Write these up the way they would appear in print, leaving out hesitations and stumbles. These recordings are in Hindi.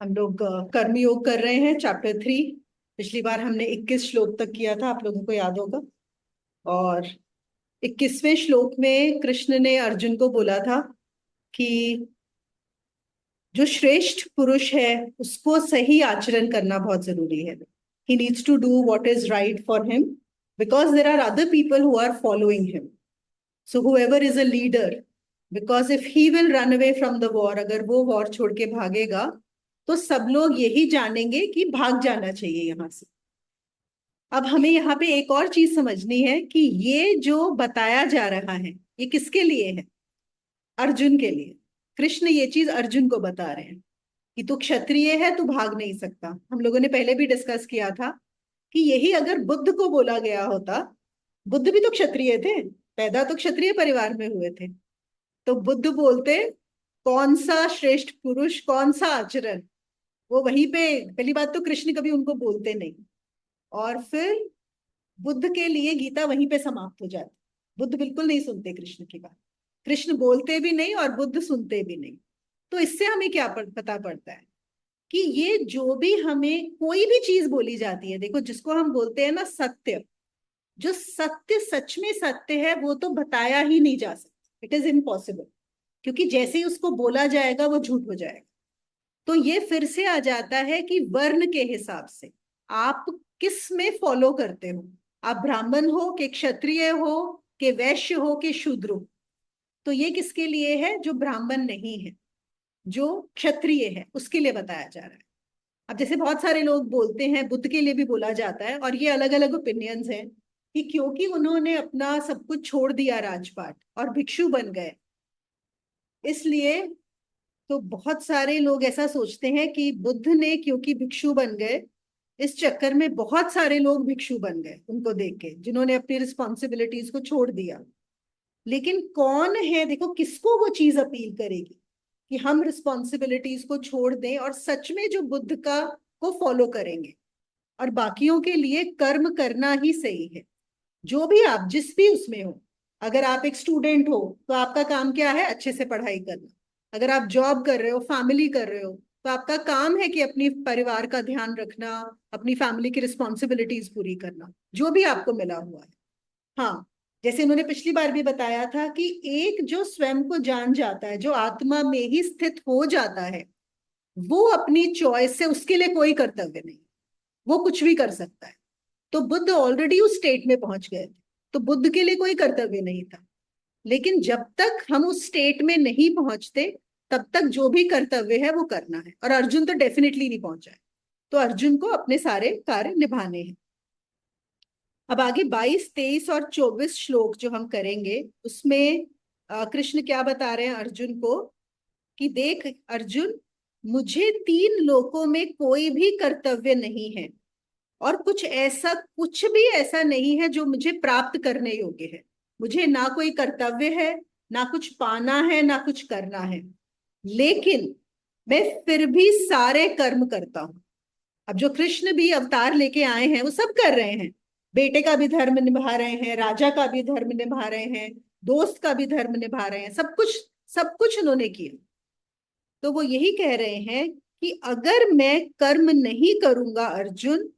हम लोग कर्मयोग कर रहे हैं, चैप्टर 3। पिछली बार हमने 21 श्लोक तक किया था, आप लोगों को याद होगा। और 21वें श्लोक में कृष्ण ने अर्जुन को बोला था कि जो श्रेष्ठ पुरुष है उसको सही आचरण करना बहुत जरूरी है। He needs to do what is right for him, because there are other people who are following him. So whoever is a leader, because if he will run away from the war, अगर वो वॉर छोड़ के भागेगा तो सब लोग यही जानेंगे कि भाग जाना चाहिए यहां से। अब हमें यहाँ पे एक और चीज समझनी है कि ये जो बताया जा रहा है ये किसके लिए है? अर्जुन के लिए। कृष्ण ये चीज अर्जुन को बता रहे हैं कि तू क्षत्रिय है, तू भाग नहीं सकता। हम लोगों ने पहले भी डिस्कस किया था कि यही अगर बुद्ध को बोला गया होता, बुद्ध भी तो क्षत्रिय थे, पैदा तो क्षत्रिय परिवार में हुए थे, तो बुद्ध बोलते कौन सा श्रेष्ठ पुरुष, कौन सा आचरण। वो वहीं पे, पहली बात तो कृष्ण कभी उनको बोलते नहीं, और फिर बुद्ध के लिए गीता वहीं पे समाप्त हो जाती। बुद्ध बिल्कुल नहीं सुनते कृष्ण की बात, कृष्ण बोलते भी नहीं और बुद्ध सुनते भी नहीं। तो इससे हमें क्या पता पड़ता है कि ये जो भी हमें कोई भी चीज बोली जाती है, देखो जिसको हम बोलते हैं ना सत्य, जो सत्य सच में सत्य है वो तो बताया ही नहीं जा सकता, इट इज इम्पॉसिबल। क्योंकि जैसे ही उसको बोला जाएगा वो झूठ हो जाएगा। तो ये फिर से आ जाता है कि वर्ण के हिसाब से आप किस में फॉलो करते हो। आप ब्राह्मण हो कि क्षत्रिय हो कि वैश्य हो कि शूद्र हो। तो ये किसके लिए है? जो ब्राह्मण नहीं है, जो क्षत्रिय है, उसके लिए बताया जा रहा है। अब जैसे बहुत सारे लोग बोलते हैं, बुद्ध के लिए भी बोला जाता है, और ये अलग अलग ओपिनियंस हैं कि क्योंकि उन्होंने अपना सब कुछ छोड़ दिया राजपाट और भिक्षु बन गए, इसलिए। तो बहुत सारे लोग ऐसा सोचते हैं कि बुद्ध ने क्योंकि भिक्षु बन गए, इस चक्कर में बहुत सारे लोग भिक्षु बन गए उनको देख के, जिन्होंने अपनी रिस्पॉन्सिबिलिटीज को छोड़ दिया। लेकिन कौन है, देखो किसको वो चीज अपील करेगी कि हम रिस्पॉन्सिबिलिटीज को छोड़ दें और सच में जो बुद्ध का को फॉलो करेंगे, और बाकियों के लिए कर्म करना ही सही है। जो भी आप जिस भी उसमें हो, अगर आप एक स्टूडेंट हो तो आपका काम क्या है? अच्छे से पढ़ाई करना। अगर आप जॉब कर रहे हो, फैमिली कर रहे हो, तो आपका काम है कि अपनी परिवार का ध्यान रखना, अपनी फैमिली की रिस्पॉन्सिबिलिटीज पूरी करना, जो भी आपको मिला हुआ है। हाँ, जैसे उन्होंने पिछली बार भी बताया था कि एक जो स्वयं को जान जाता है, जो आत्मा में ही स्थित हो जाता है, वो अपनी चॉइस से, उसके लिए कोई कर्तव्य नहीं, वो कुछ भी कर सकता है। तो बुद्ध ऑलरेडी उस स्टेट में पहुंच गए थे, तो बुद्ध के लिए कोई कर्तव्य नहीं था। लेकिन जब तक हम उस स्टेट में नहीं पहुंचते, तब तक जो भी कर्तव्य है वो करना है, और अर्जुन तो डेफिनेटली नहीं पहुंचा है। तो अर्जुन को अपने सारे कार्य निभाने हैं। अब आगे 22, 23 और 24 श्लोक जो हम करेंगे उसमें कृष्ण क्या बता रहे हैं अर्जुन को कि देख अर्जुन, मुझे 3 लोकों में कोई भी कर्तव्य नहीं है, और कुछ भी ऐसा नहीं है जो मुझे प्राप्त करने योग्य है। मुझे ना कोई कर्तव्य है, ना कुछ पाना है, ना कुछ करना है, लेकिन मैं फिर भी सारे कर्म करता हूं। अब जो कृष्ण भी अवतार लेके आए हैं वो सब कर रहे हैं। बेटे का भी धर्म निभा रहे हैं, राजा का भी धर्म निभा रहे हैं, दोस्त का भी धर्म निभा रहे हैं, सब कुछ उन्होंने किया। तो वो यही कह रहे हैं कि अगर मैं कर्म नहीं करूंगा अर्जुन,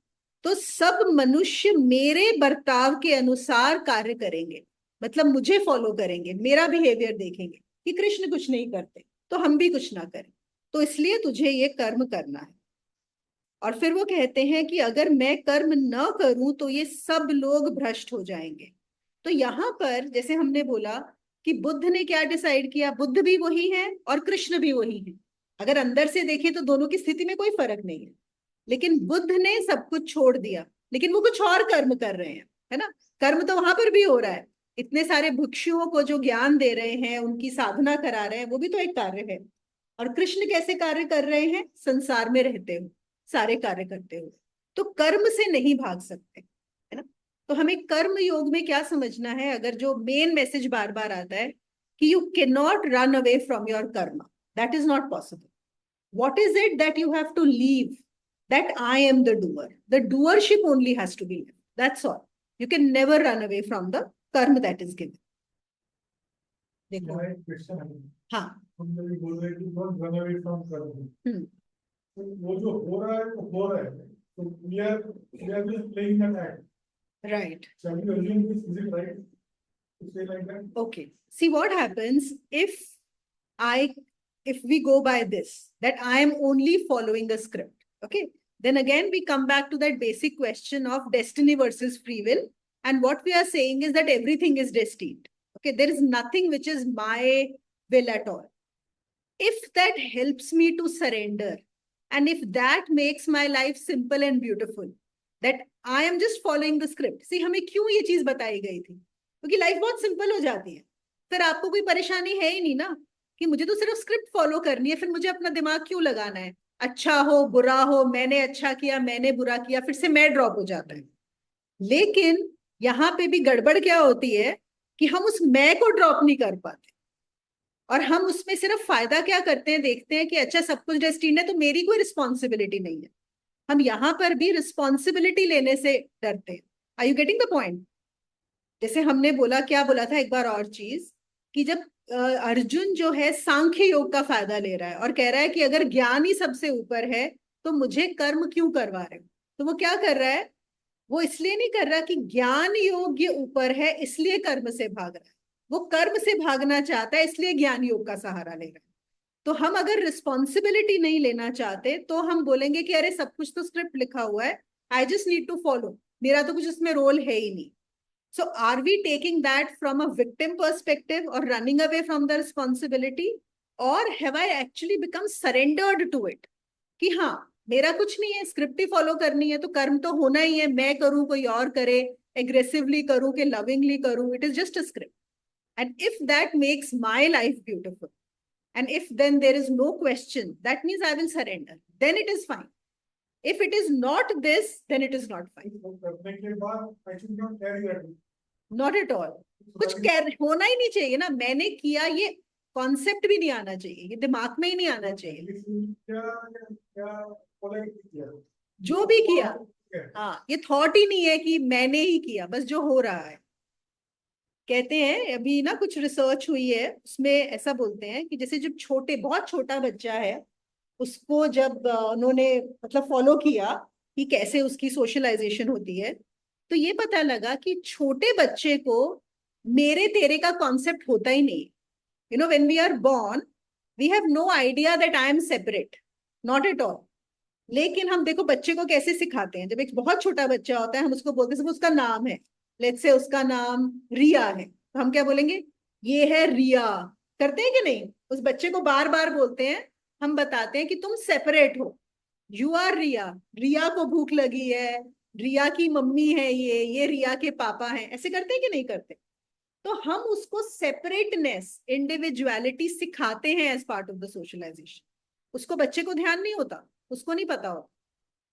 तो सब मनुष्य मेरे बर्ताव के अनुसार कार्य करेंगे, मतलब मुझे फॉलो करेंगे, मेरा बिहेवियर देखेंगे कि कृष्ण कुछ नहीं करते तो हम भी कुछ ना करें। तो इसलिए तुझे ये कर्म करना है। और फिर वो कहते हैं कि अगर मैं कर्म न करूं तो ये सब लोग भ्रष्ट हो जाएंगे। तो यहां पर जैसे हमने बोला कि बुद्ध ने क्या डिसाइड किया, बुद्ध भी वही है और कृष्ण भी वही है। अगर अंदर से देखें तो दोनों की स्थिति में कोई फर्क नहीं है। लेकिन बुद्ध ने सब कुछ छोड़ दिया, लेकिन वो कुछ और कर्म कर रहे हैं, है ना। कर्म तो वहां पर भी हो रहा है, इतने सारे भिक्षुओं को जो ज्ञान दे रहे हैं, उनकी साधना करा रहे हैं, वो भी तो एक कार्य है। और कृष्ण कैसे कार्य कर रहे हैं? संसार में रहते हो, सारे कार्य करते हो। तो कर्म से नहीं भाग सकते, है ना। तो हमें कर्म योग में क्या समझना है, अगर जो मेन मैसेज बार बार आता है कि you can not run away from your karm, that is not possible. what is it that you have to leave? That I am the doer. The doership only has to be left, that's all. You can never run away from the karma that is given. देखो। यहाँ एक क्वेश्चन है। हाँ। हम लोग बोल रहे हैं कि डोंट रन अवे फ्रॉम कर्म। हम्म। तो वो जो हो रहा है वो हो रहा है, तो we are just playing that act. Right. So we assume this is it right to say like that? Okay. See what happens I if we go by this, that I am only following a script. Okay. Then again, we come back to that basic question of destiny versus free will. And what we are saying is that everything is destined. Okay. There is nothing which is my will at all. If that helps me to surrender, and if that makes my life simple and beautiful, that I am just following the script. See, हमें क्यों ये चीज बताई गई थी? क्योंकि लाइफ बहुत सिंपल हो जाती है, फिर आपको कोई परेशानी है ही नहीं ना, कि मुझे तो सिर्फ स्क्रिप्ट फॉलो करनी है, फिर मुझे अपना दिमाग क्यों लगाना है? अच्छा हो बुरा हो, मैंने अच्छा किया मैंने बुरा किया, फिर से मैं ड्रॉप हो जाता है। लेकिन यहाँ पे भी गड़बड़ क्या होती है कि हम उस मैं को ड्रॉप नहीं कर पाते, और हम उसमें सिर्फ फायदा क्या करते हैं, देखते हैं कि अच्छा सब कुछ डेस्टिन्ड है तो मेरी कोई रिस्पॉन्सिबिलिटी नहीं है। हम यहां पर भी रिस्पॉन्सिबिलिटी लेने से डरते हैं। Are you getting the point? जैसे हमने बोला, क्या बोला था एक बार और चीज, कि जब अर्जुन जो है सांख्य योग का फायदा ले रहा है और कह रहा है कि अगर ज्ञान ही सबसे ऊपर है तो मुझे कर्म क्यों करवा रहे हो, तो वो क्या कर रहा है? वो इसलिए नहीं कर रहा कि ज्ञान योग्य ऊपर है इसलिए कर्म से भाग रहा है, वो कर्म से भागना चाहता है इसलिए ज्ञान योग का सहारा ले रहा है। तो हम अगर रिस्पॉन्सिबिलिटी नहीं लेना चाहते तो हम बोलेंगे कि अरे सब कुछ तो स्क्रिप्ट लिखा हुआ है, I just need to follow, मेरा तो कुछ इसमें रोल है ही नहीं। So are we taking that from a victim perspective or running away from the responsibility, or have I actually become surrendered to it? कि हाँ मेरा कुछ नहीं है, स्क्रिप्ट ही फॉलो करनी है तो कर्म तो होना ही है, मैं करूं कोई और करे, एग्रेसिवली करूं कि लविंगली करूं, it is just a script. And if that makes my life beautiful, and if then there is no question, that means I will surrender, then it is fine. If it is not this, then it is not fine. करने के बाद I should not carry that. Not at all. कुछ होना ही नहीं चाहिए ना, मैंने किया ये कॉन्सेप्ट भी नहीं आना चाहिए, ये दिमाग में ही नहीं आना चाहिए। जो भी किया, हाँ, ये थॉट ही नहीं है कि मैंने ही किया, बस जो हो रहा है। कहते हैं अभी ना कुछ रिसर्च हुई है उसमें ऐसा बोलते हैं कि जैसे जब बहुत छोटा बच्चा है, उसको जब उन्होंने मतलब फॉलो किया कि कैसे उसकी सोशलाइजेशन होती है, तो ये पता लगा कि छोटे बच्चे को मेरे तेरे का कॉन्सेप्ट होता ही नहीं। You know, when we are born we have no idea that I am separate, not at all. लेकिन हम देखो बच्चे को कैसे सिखाते हैं, जब एक बहुत छोटा बच्चा होता है हम उसको बोलते हैं, उसका नाम है, लेट्स से उसका नाम रिया है, तो हम क्या बोलेंगे? ये है रिया। करते हैं कि नहीं? उस बच्चे को बार बार बोलते हैं, हम बताते हैं कि तुम सेपरेट हो, यू आर रिया, रिया को भूख लगी है, रिया की मम्मी है, ये रिया के पापा हैं। ऐसे करते हैं कि नहीं करते? तो हम उसको सेपरेटनेस, इंडिविजुअलिटी सिखाते हैं as part of the socialization. उसको बच्चे को ध्यान नहीं होता, उसको नहीं पता होता।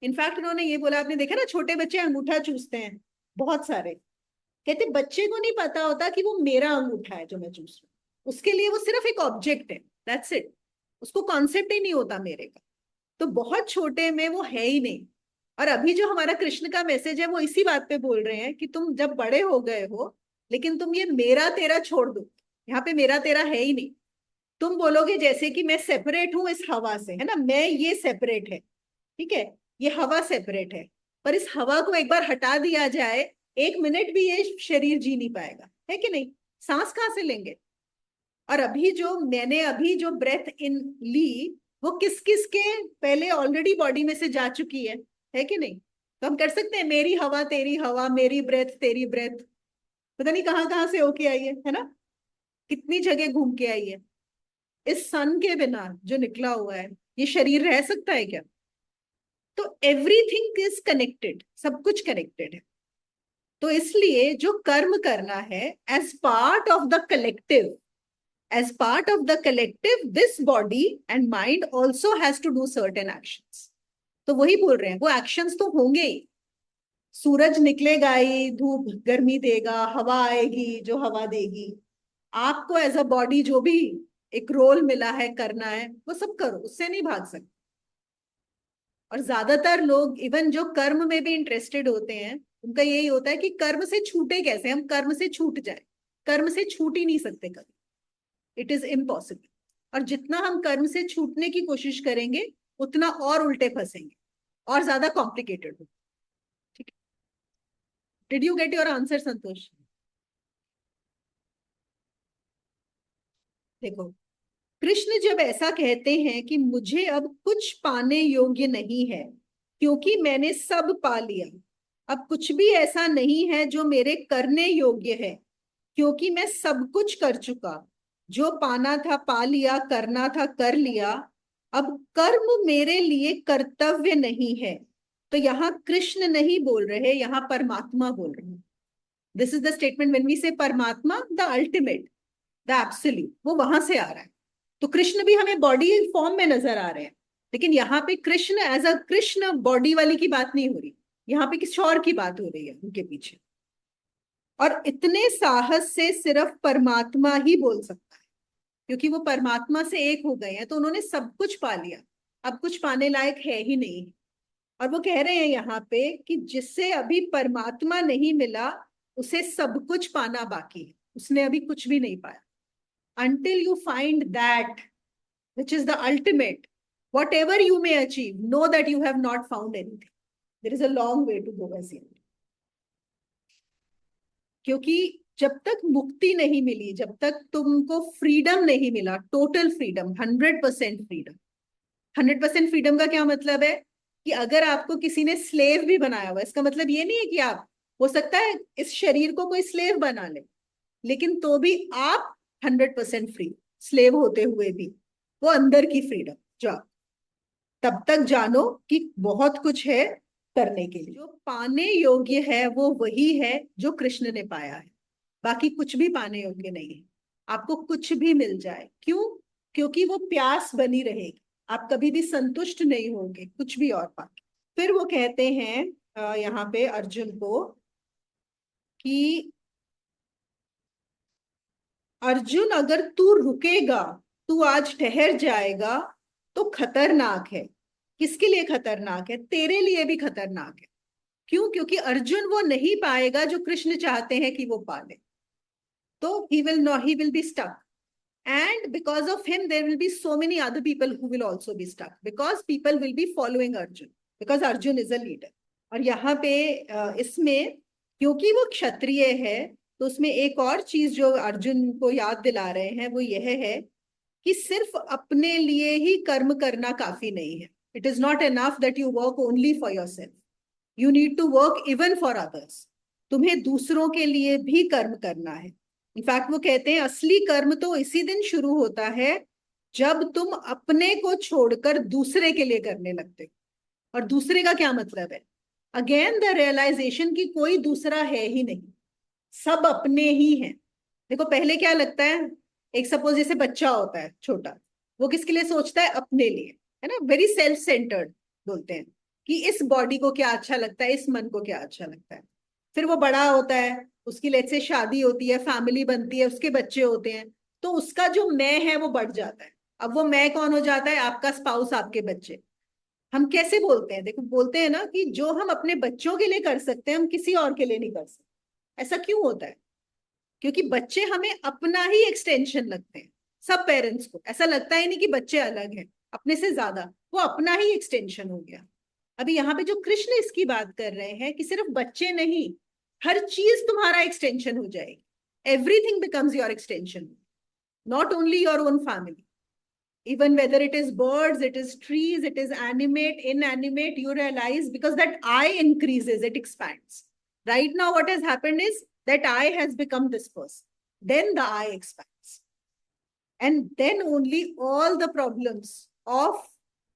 इनफैक्ट उन्होंने ये बोला, आपने देखा ना छोटे बच्चे अंगूठा चूसते हैं बहुत सारे, कहते बच्चे को नहीं पता होता कि वो मेरा अंगूठा है जो मैं चूस रहा हूँ, उसके लिए वो सिर्फ एक ऑब्जेक्ट है, दैट्स इट, उसको कॉन्सेप्ट ही नहीं होता मेरे का। तो बहुत छोटे में वो है ही नहीं। और अभी जो हमारा कृष्ण का मैसेज है वो इसी बात पे बोल रहे हैं कि तुम जब बड़े हो गए हो, लेकिन तुम ये मेरा तेरा छोड़ दो, यहाँ पे मेरा तेरा है ही नहीं। तुम बोलोगे जैसे कि मैं सेपरेट हूं इस हवा से, है ना, मैं ये सेपरेट है, ठीक है, ये हवा सेपरेट है, पर इस हवा को एक बार हटा दिया जाए, 1 मिनट भी ये शरीर जी नहीं पाएगा, है कि नहीं? सांस कहाँ से लेंगे? और मैंने अभी जो ब्रेथ इन ली, वो किस किस के पहले ऑलरेडी बॉडी में से जा चुकी है कि नहीं? तो हम कर सकते हैं मेरी हवा तेरी हवा, मेरी ब्रेथ तेरी ब्रेथ, पता नहीं कहाँ कहाँ से होके आई है ना, कितनी जगह घूम के आई है। इस सन के बिना जो निकला हुआ है, ये शरीर रह सकता है क्या? तो एवरीथिंग इज कनेक्टेड, सब कुछ कनेक्टेड है। तो इसलिए जो कर्म करना है as part of the collective, as part of the collective, this body and mind also has to do certain actions. तो वही बोल रहे हैं, वो एक्शंस तो होंगे ही, सूरज निकलेगा ही, धूप गर्मी देगा, हवा आएगी जो हवा देगी, आपको एज अ बॉडी जो भी एक रोल मिला है करना है वो सब करो, उससे नहीं भाग सकते। और ज्यादातर लोग इवन जो कर्म में भी इंटरेस्टेड होते हैं, उनका यही होता है कि कर्म से छूटे कैसे, हम कर्म से छूट जाए, कर्म से छूट ही नहीं सकते कभी, इट इज इम्पॉसिबल। और जितना हम कर्म से छूटने की कोशिश करेंगे उतना और उल्टे फंसेंगे और ज्यादा कॉम्प्लिकेटेड हो। ठीक है, did you get your answer Santosh? देखो, कृष्ण जब ऐसा कहते हैं कि मुझे अब कुछ पाने योग्य नहीं है क्योंकि मैंने सब पा लिया, अब कुछ भी ऐसा नहीं है जो मेरे करने योग्य है क्योंकि मैं सब कुछ कर चुका, जो पाना था पा लिया, करना था कर लिया, अब कर्म मेरे लिए कर्तव्य नहीं है। तो यहाँ कृष्ण नहीं बोल रहे, यहाँ परमात्मा बोल रहे हैं। This is the statement when we say paramatma, the ultimate, the absolute, वो वहां से आ रहा है। तो कृष्ण भी हमें बॉडी फॉर्म में नजर आ रहे हैं, लेकिन यहाँ पे Krishna as a Krishna body वाली की बात नहीं हो रही, यहाँ पे किसी और की बात हो रही है उनके पीछे। और इतने साहस से सिर्फ परमात्मा ही बोल सकता है, क्योंकि वो परमात्मा से एक हो गए हैं, तो उन्होंने सब कुछ पा लिया, अब कुछ पाने लायक है ही नहीं। और वो कह रहे हैं यहाँ पे कि जिससे अभी परमात्मा नहीं मिला उसे सब कुछ पाना बाकी है, उसने अभी कुछ भी नहीं पाया। until you find that which is the ultimate, whatever you may achieve, know that you have not found anything. There is a long way to go as yet. क्योंकि जब तक मुक्ति नहीं मिली, जब तक तुमको फ्रीडम नहीं मिला, टोटल फ्रीडम, 100% फ्रीडम। 100% फ्रीडम का क्या मतलब है कि अगर आपको किसी ने स्लेव भी बनाया हुआ, इसका मतलब ये नहीं है कि आप, हो सकता है इस शरीर को कोई स्लेव बना ले, लेकिन तो भी आप 100% फ्री, स्लेव होते हुए भी वो अंदर की फ्रीडम जो आप, तब तक जानो कि बहुत कुछ है करने के लिए। जो पाने योग्य है वो वही है जो कृष्ण ने पाया है, बाकी कुछ भी पाने योग्य नहीं है। आपको कुछ भी मिल जाए, क्यों? क्योंकि वो प्यास बनी रहेगी, आप कभी भी संतुष्ट नहीं होंगे कुछ भी और पाके। फिर वो कहते हैं यहाँ पे अर्जुन को कि अर्जुन अगर तू रुकेगा, तू आज ठहर जाएगा तो खतरनाक है। किसके लिए खतरनाक है? तेरे लिए भी खतरनाक है। क्यों? क्योंकि अर्जुन वो नहीं पाएगा जो कृष्ण चाहते हैं कि वो पाले, तो he will be stuck, and because of him there will be so many other people who will also be stuck, because people will be following Arjun, because Arjun is a leader. और यहाँ पे इसमें क्योंकि वो क्षत्रिय है, तो उसमें एक और चीज जो अर्जुन को याद दिला रहे हैं वो यह है कि सिर्फ अपने लिए ही कर्म करना काफी नहीं है। It is not enough that you work only for yourself, you need to work even for others. तुम्हें दूसरों के लिए भी कर्म करना है। इनफैक्ट वो कहते हैं असली कर्म तो इसी दिन शुरू होता है जब तुम अपने को छोड़कर दूसरे के लिए करने लगते हो। और दूसरे का क्या मतलब है? अगेन द रियलाइजेशन कि कोई दूसरा है ही नहीं, सब अपने ही हैं। देखो पहले क्या लगता है, एक सपोज जैसे बच्चा होता है छोटा, वो किसके लिए सोचता है? अपने लिए, है ना, वेरी सेल्फ सेंटर्ड बोलते हैं कि इस बॉडी को क्या अच्छा लगता है, इस मन को क्या अच्छा लगता है। फिर वो बड़ा होता है, उसकी लेट से शादी होती है, फैमिली बनती है, उसके बच्चे होते हैं, तो उसका जो मैं है वो बढ़ जाता है। अब वो मैं कौन हो जाता है? आपका स्पाउस, आपके बच्चे। हम कैसे बोलते हैं? देखो बोलते हैं ना कि जो हम अपने बच्चों के लिए कर सकते हैं हम किसी और के लिए नहीं कर सकते। ऐसा क्यों होता है? क्योंकि बच्चे हमें अपना ही एक्सटेंशन लगते हैं। सब पेरेंट्स को ऐसा लगता ही नहीं कि बच्चे अलग हैं, अपने से ज्यादा वो अपना ही एक्सटेंशन हो गया। अभी यहाँ पे जो कृष्ण इसकी बात कर रहे हैं कि सिर्फ बच्चे नहीं, हर चीज तुम्हारा एक्सटेंशन हो जाएगी। Everything becomes your extension, not only your own family. Even whether it is birds, it is trees, it is animate, inanimate, you realize because that I increases, it expands. Right now, what has happened is that I has become this person. Then the I expands. And then only all the problems of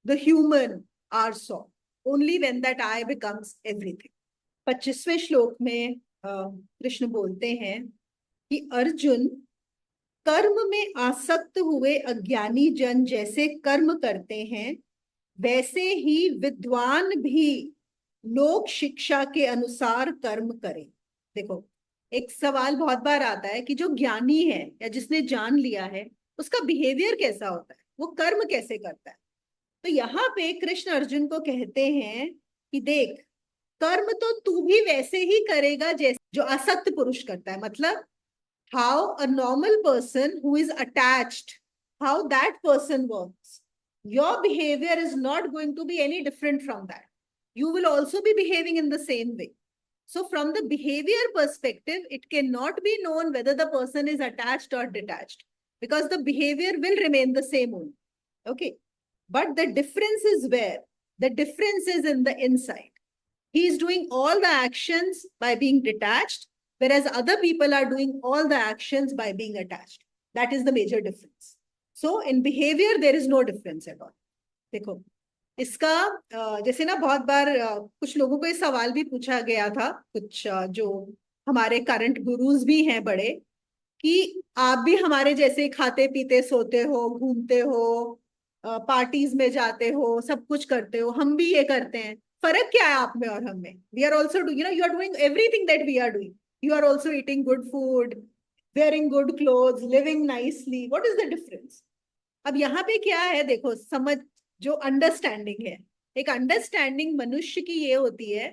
the human are solved. Only when that I becomes everything. 25वें श्लोक में कृष्ण बोलते हैं कि अर्जुन, कर्म में आसक्त हुए अज्ञानी जन जैसे कर्म करते हैं वैसे ही विद्वान भी लोक शिक्षा के अनुसार कर्म करें। देखो एक सवाल बहुत बार आता है कि जो ज्ञानी है या जिसने जान लिया है उसका बिहेवियर कैसा होता है, वो कर्म कैसे करता है। तो यहाँ पे कृष्ण अर्जुन को कहते हैं कि देख, कर्म तो तू भी वैसे ही करेगा जैसे जो आसक्त पुरुष करता है। मतलब how a normal person who is attached, how that person works. your behavior is not going to be any different from that. You will also be behaving in the same way. So from the behavior perspective, it cannot be known whether the person is attached or detached, because the behavior will remain the same only. Okay. But the difference is where? The difference is in the inside. He is doing all the actions by being detached, whereas other people are doing all the actions by being attached. That is the major difference. So in behavior, there is no difference at all. देखो, इसका जैसे ना बहुत बार कुछ लोगों को ये सवाल भी पूछा गया था, कुछ जो हमारे करंट गुरुज भी हैं बड़े, कि आप भी हमारे जैसे खाते पीते सोते हो, घूमते हो, पार्टीज में जाते हो, सब कुछ करते हो, हम भी ये करते हैं, फर्क क्या है आप में और हम में? We are also do, you know, you are doing everything that we are doing. You are also eating good food, wearing good clothes, living nicely. What is the difference? अब यहाँ पे क्या है, देखो, समझ, जो अंडरस्टैंडिंग है, एक अंडरस्टैंडिंग मनुष्य की ये होती है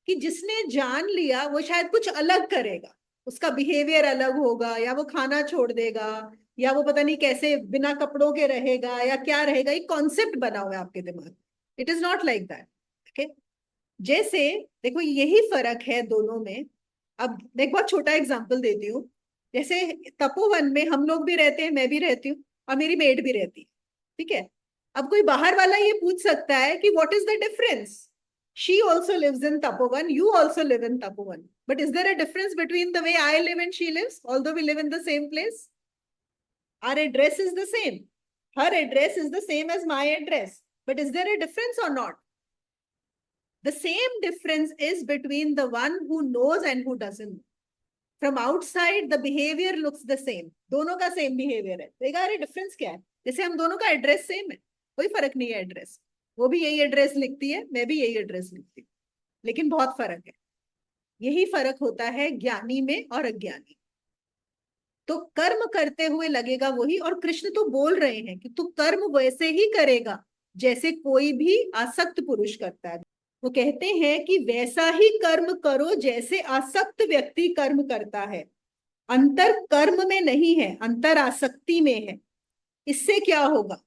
कि जिसने जान लिया वो शायद कुछ अलग करेगा, उसका बिहेवियर अलग होगा, या वो खाना छोड़ देगा, या वो पता नहीं कैसे बिना कपड़ों के रहेगा, या क्या रहेगा. एक कॉन्सेप्ट बना हुआ है आपके दिमाग. It is not like that. Okay. जैसे देखो, यही फर्क है दोनों में. अब एक बहुत छोटा एग्जांपल देती हूँ. जैसे तपोवन में हम लोग भी रहते हैं, मैं भी रहती हूँ, और मेरी मेड भी रहती है. ठीक है. अब कोई बाहर वाला ये पूछ सकता है कि what is the difference? She also lives in Tapovan, you also live in Tapovan, but is there a difference between the way I live and she lives, although we live in the same place? Our address is the same. Her address is the same as my address. But is there a difference or not? The same difference is between the one who knows and who doesn't. From outside, the behavior looks the same. दोनों का सेम बिहेवियर है. देखा, अरे डिफरेंस क्या है? जैसे हम दोनों का एड्रेस सेम है, कोई फर्क नहीं है एड्रेस. वो भी यही एड्रेस लिखती है, मैं भी यही एड्रेस लिखती हूँ, लेकिन बहुत फर्क है. यही फर्क होता है ज्ञानी में और अज्ञानी. तो कर्म करते हुए लगेगा वही, और कृष्ण तो बोल रहे हैं कि तू कर्म वैसे ही करेगा जैसे कोई भी आसक्त पुरुष करता है. वो कहते हैं कि वैसा ही कर्म करो जैसे आसक्त व्यक्ति कर्म करता है. अंतर कर्म में नहीं है, अंतर आसक्ति में है. इससे क्या होगा?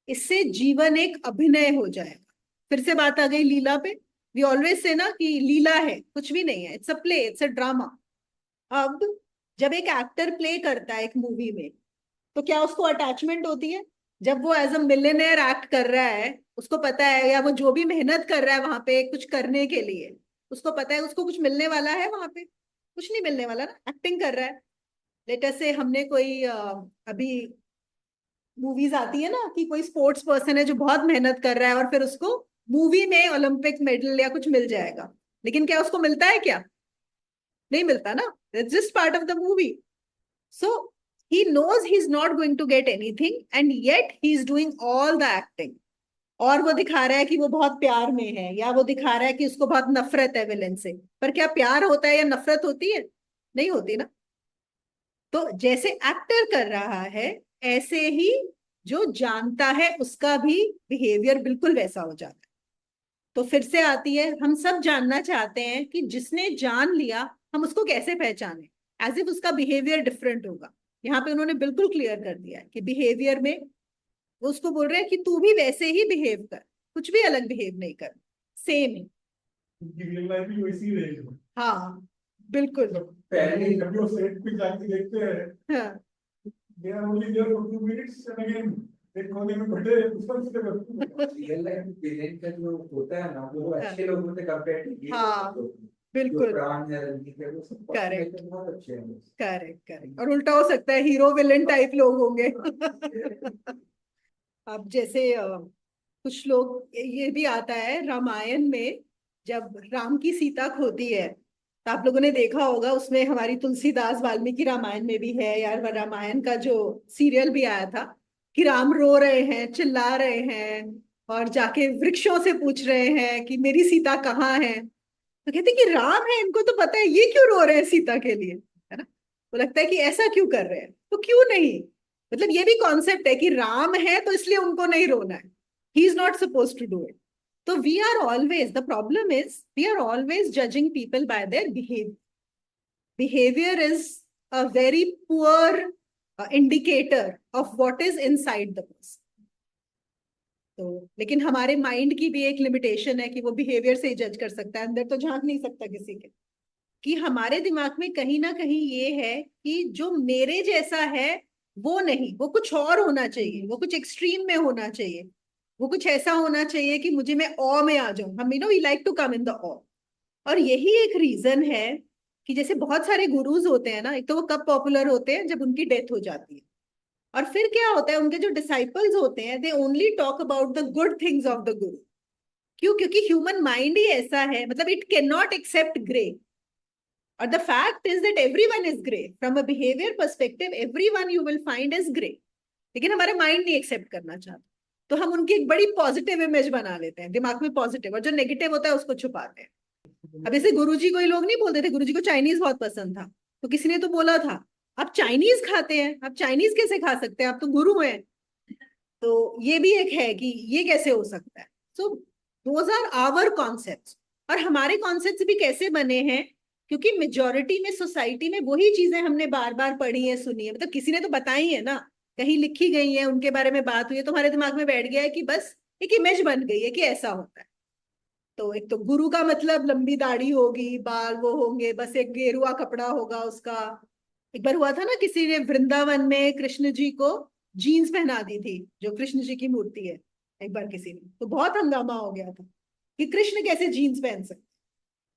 इससे जीवन एक अभिनय हो जाएगा. फिर से बात आ गई लीला पे. वी ऑलवेज से ना कि लीला है, कुछ भी नहीं है, it's a play, it's a drama. अब जब एक एक्टर प्ले करता है एक मूवी में, तो क्या उसको अटैचमेंट होती है? जब वो एज अ मिलियनेयर एक्ट कर रहा है, उसको पता है, या वो जो भी मेहनत कर रहा है वहां पे कुछ करने के लिए, उसको पता है उसको कुछ मिलने वाला है वहां पे? कुछ नहीं मिलने वाला ना. एक्टिंग कर रहा है. लेटर से हमने कोई अभी मूवीज आती है ना कि कोई स्पोर्ट्स पर्सन है जो बहुत मेहनत कर रहा है, और फिर उसको मूवी में ओलंपिक मेडल या कुछ मिल जाएगा, लेकिन क्या उसको मिलता है क्या? नहीं मिलता ना. It's just part of the movie. So he knows he's not going to get anything, and yet he's doing all the acting. और वो दिखा रहा है कि वो बहुत प्यार में है, या वो दिखा रहा है कि उसको बहुत नफरत है विलेन से. पर क्या प्यार होता है या नफरत होती है? नहीं होती ना. तो जैसे एक्टर कर रहा है, ऐसे ही जो जानता है उसका भी बिहेवियर बिल्कुल वैसा हो जाता है. तो फिर से आती है, हम सब जानना चाहते हैं कि जिसने जान लिया हम उसको कैसे पहचाने, एज इफ उसका बिहेवियर डिफरेंट होगा. यहाँ पे उन्होंने बिल्कुल क्लियर कर दिया है कि बिहेवियर में वो उसको बोल रहे हैं कि तू भी वैसे ही बिहेव कर, कुछ भी अलग बिहेव नहीं कर, सेम है. रियल लाइफ भी वैसी रहेगी. हाँ, बिल्कुल. पहले जब वो सेट पे जाके देखते हैं, हाँ, they are only there for 2 minutes and again एक कोने में बैठे रियल लाइफ में पेरेंट का जो होता है ना, वो अच्छे लोगों से कंपेयर हाँ, बिल्कुल. प्राण है, रंजीत है, वो सब करेक्ट, बहुत अच्छे हैं. Correct, correct. और उल्टा हो सकता है, हीरो विलन टाइप लोग होंगे. अब जैसे कुछ लोग, ये भी आता है रामायण में, जब राम की सीता खोती है, तो आप लोगों ने देखा होगा, उसमें हमारी तुलसीदास वाल्मीकि रामायण में भी है यार, वह रामायण का जो सीरियल भी आया था, कि राम रो रहे हैं, चिल्ला रहे हैं, और जाके वृक्षों से पूछ रहे हैं कि मेरी सीता कहाँ है. तो कहते हैं कि राम है, इनको तो पता है, ये क्यों रो रहे हैं सीता के लिए, है ना? तो लगता है कि ऐसा क्यों कर रहे हैं, तो क्यों नहीं. मतलब ये भी कॉन्सेप्ट है कि राम है तो इसलिए उनको नहीं रोना है. He is not suppose to do it. तो we are always, the problem is we are always judging people by their behaviour. Behaviour is a very poor indicator of what is inside the person. तो लेकिन हमारे माइंड की भी एक लिमिटेशन है कि वो बिहेवियर से ही जज कर सकता है, अंदर तो झांक नहीं सकता किसी के। कि हमारे दिमाग में कहीं ना कहीं ये है कि जो मेरे जैसा है वो नहीं, वो कुछ और होना चाहिए, वो कुछ एक्सट्रीम में होना चाहिए, वो कुछ ऐसा होना चाहिए कि मुझे मैं ऑ में आ जाऊं। हम we like to come in the ऑ। और यही एक रीजन है कि जैसे बहुत सारे गुरुज होते हैं ना, एक तो वो कब पॉपुलर होते हैं, जब उनकी डेथ हो जाती है। और फिर क्या होता है, उनके जो डिसाइपल्स होते हैं they only talk about the good things of the guru. क्यों? क्योंकि ह्यूमन माइंड ही ऐसा है, मतलब it can not accept grey. और the fact is that everyone is grey from a behaviour perspective, everyone you will find is grey. लेकिन हमारा माइंड नहीं एक्सेप्ट करना चाहता, तो हम उनकी एक बड़ी पॉजिटिव इमेज बना लेते हैं दिमाग में, पॉजिटिव, और जो नेगेटिव होता है उसको छुपाते हैं। अब जैसे गुरुजी को ही लोग नहीं बोलते थे, गुरुजी को चाइनीज बहुत पसंद था, तो किसी ने तो बोला था आप चाइनीज खाते हैं, आप चाइनीज कैसे खा सकते हैं, आप तो गुरु हैं। तो ये भी एक है कि ये कैसे हो सकता है। So those are our concepts. और हमारे कॉन्सेप्ट्स भी कैसे बने हैं, क्योंकि मेजोरिटी में सोसाइटी में वही चीजें हमने बार बार पढ़ी है, सुनी है, मतलब किसी ने तो बताई है ना, कहीं लिखी गई है, उनके बारे में बात हुई है, तो हमारे दिमाग में बैठ गया है कि बस एक इमेज बन गई है कि ऐसा होता है। तो एक तो गुरु का मतलब लंबी दाढ़ी होगी, बाल वो होंगे, बस एक गेरुआ कपड़ा होगा उसका। एक बार हुआ था ना, किसी ने वृंदावन में कृष्ण जी को जीन्स पहना दी थी, जो कृष्ण जी की मूर्ति है। एक बार किसी ने, तो बहुत हंगामा हो गया था कि कृष्ण कैसे जीन्स पहन सकते।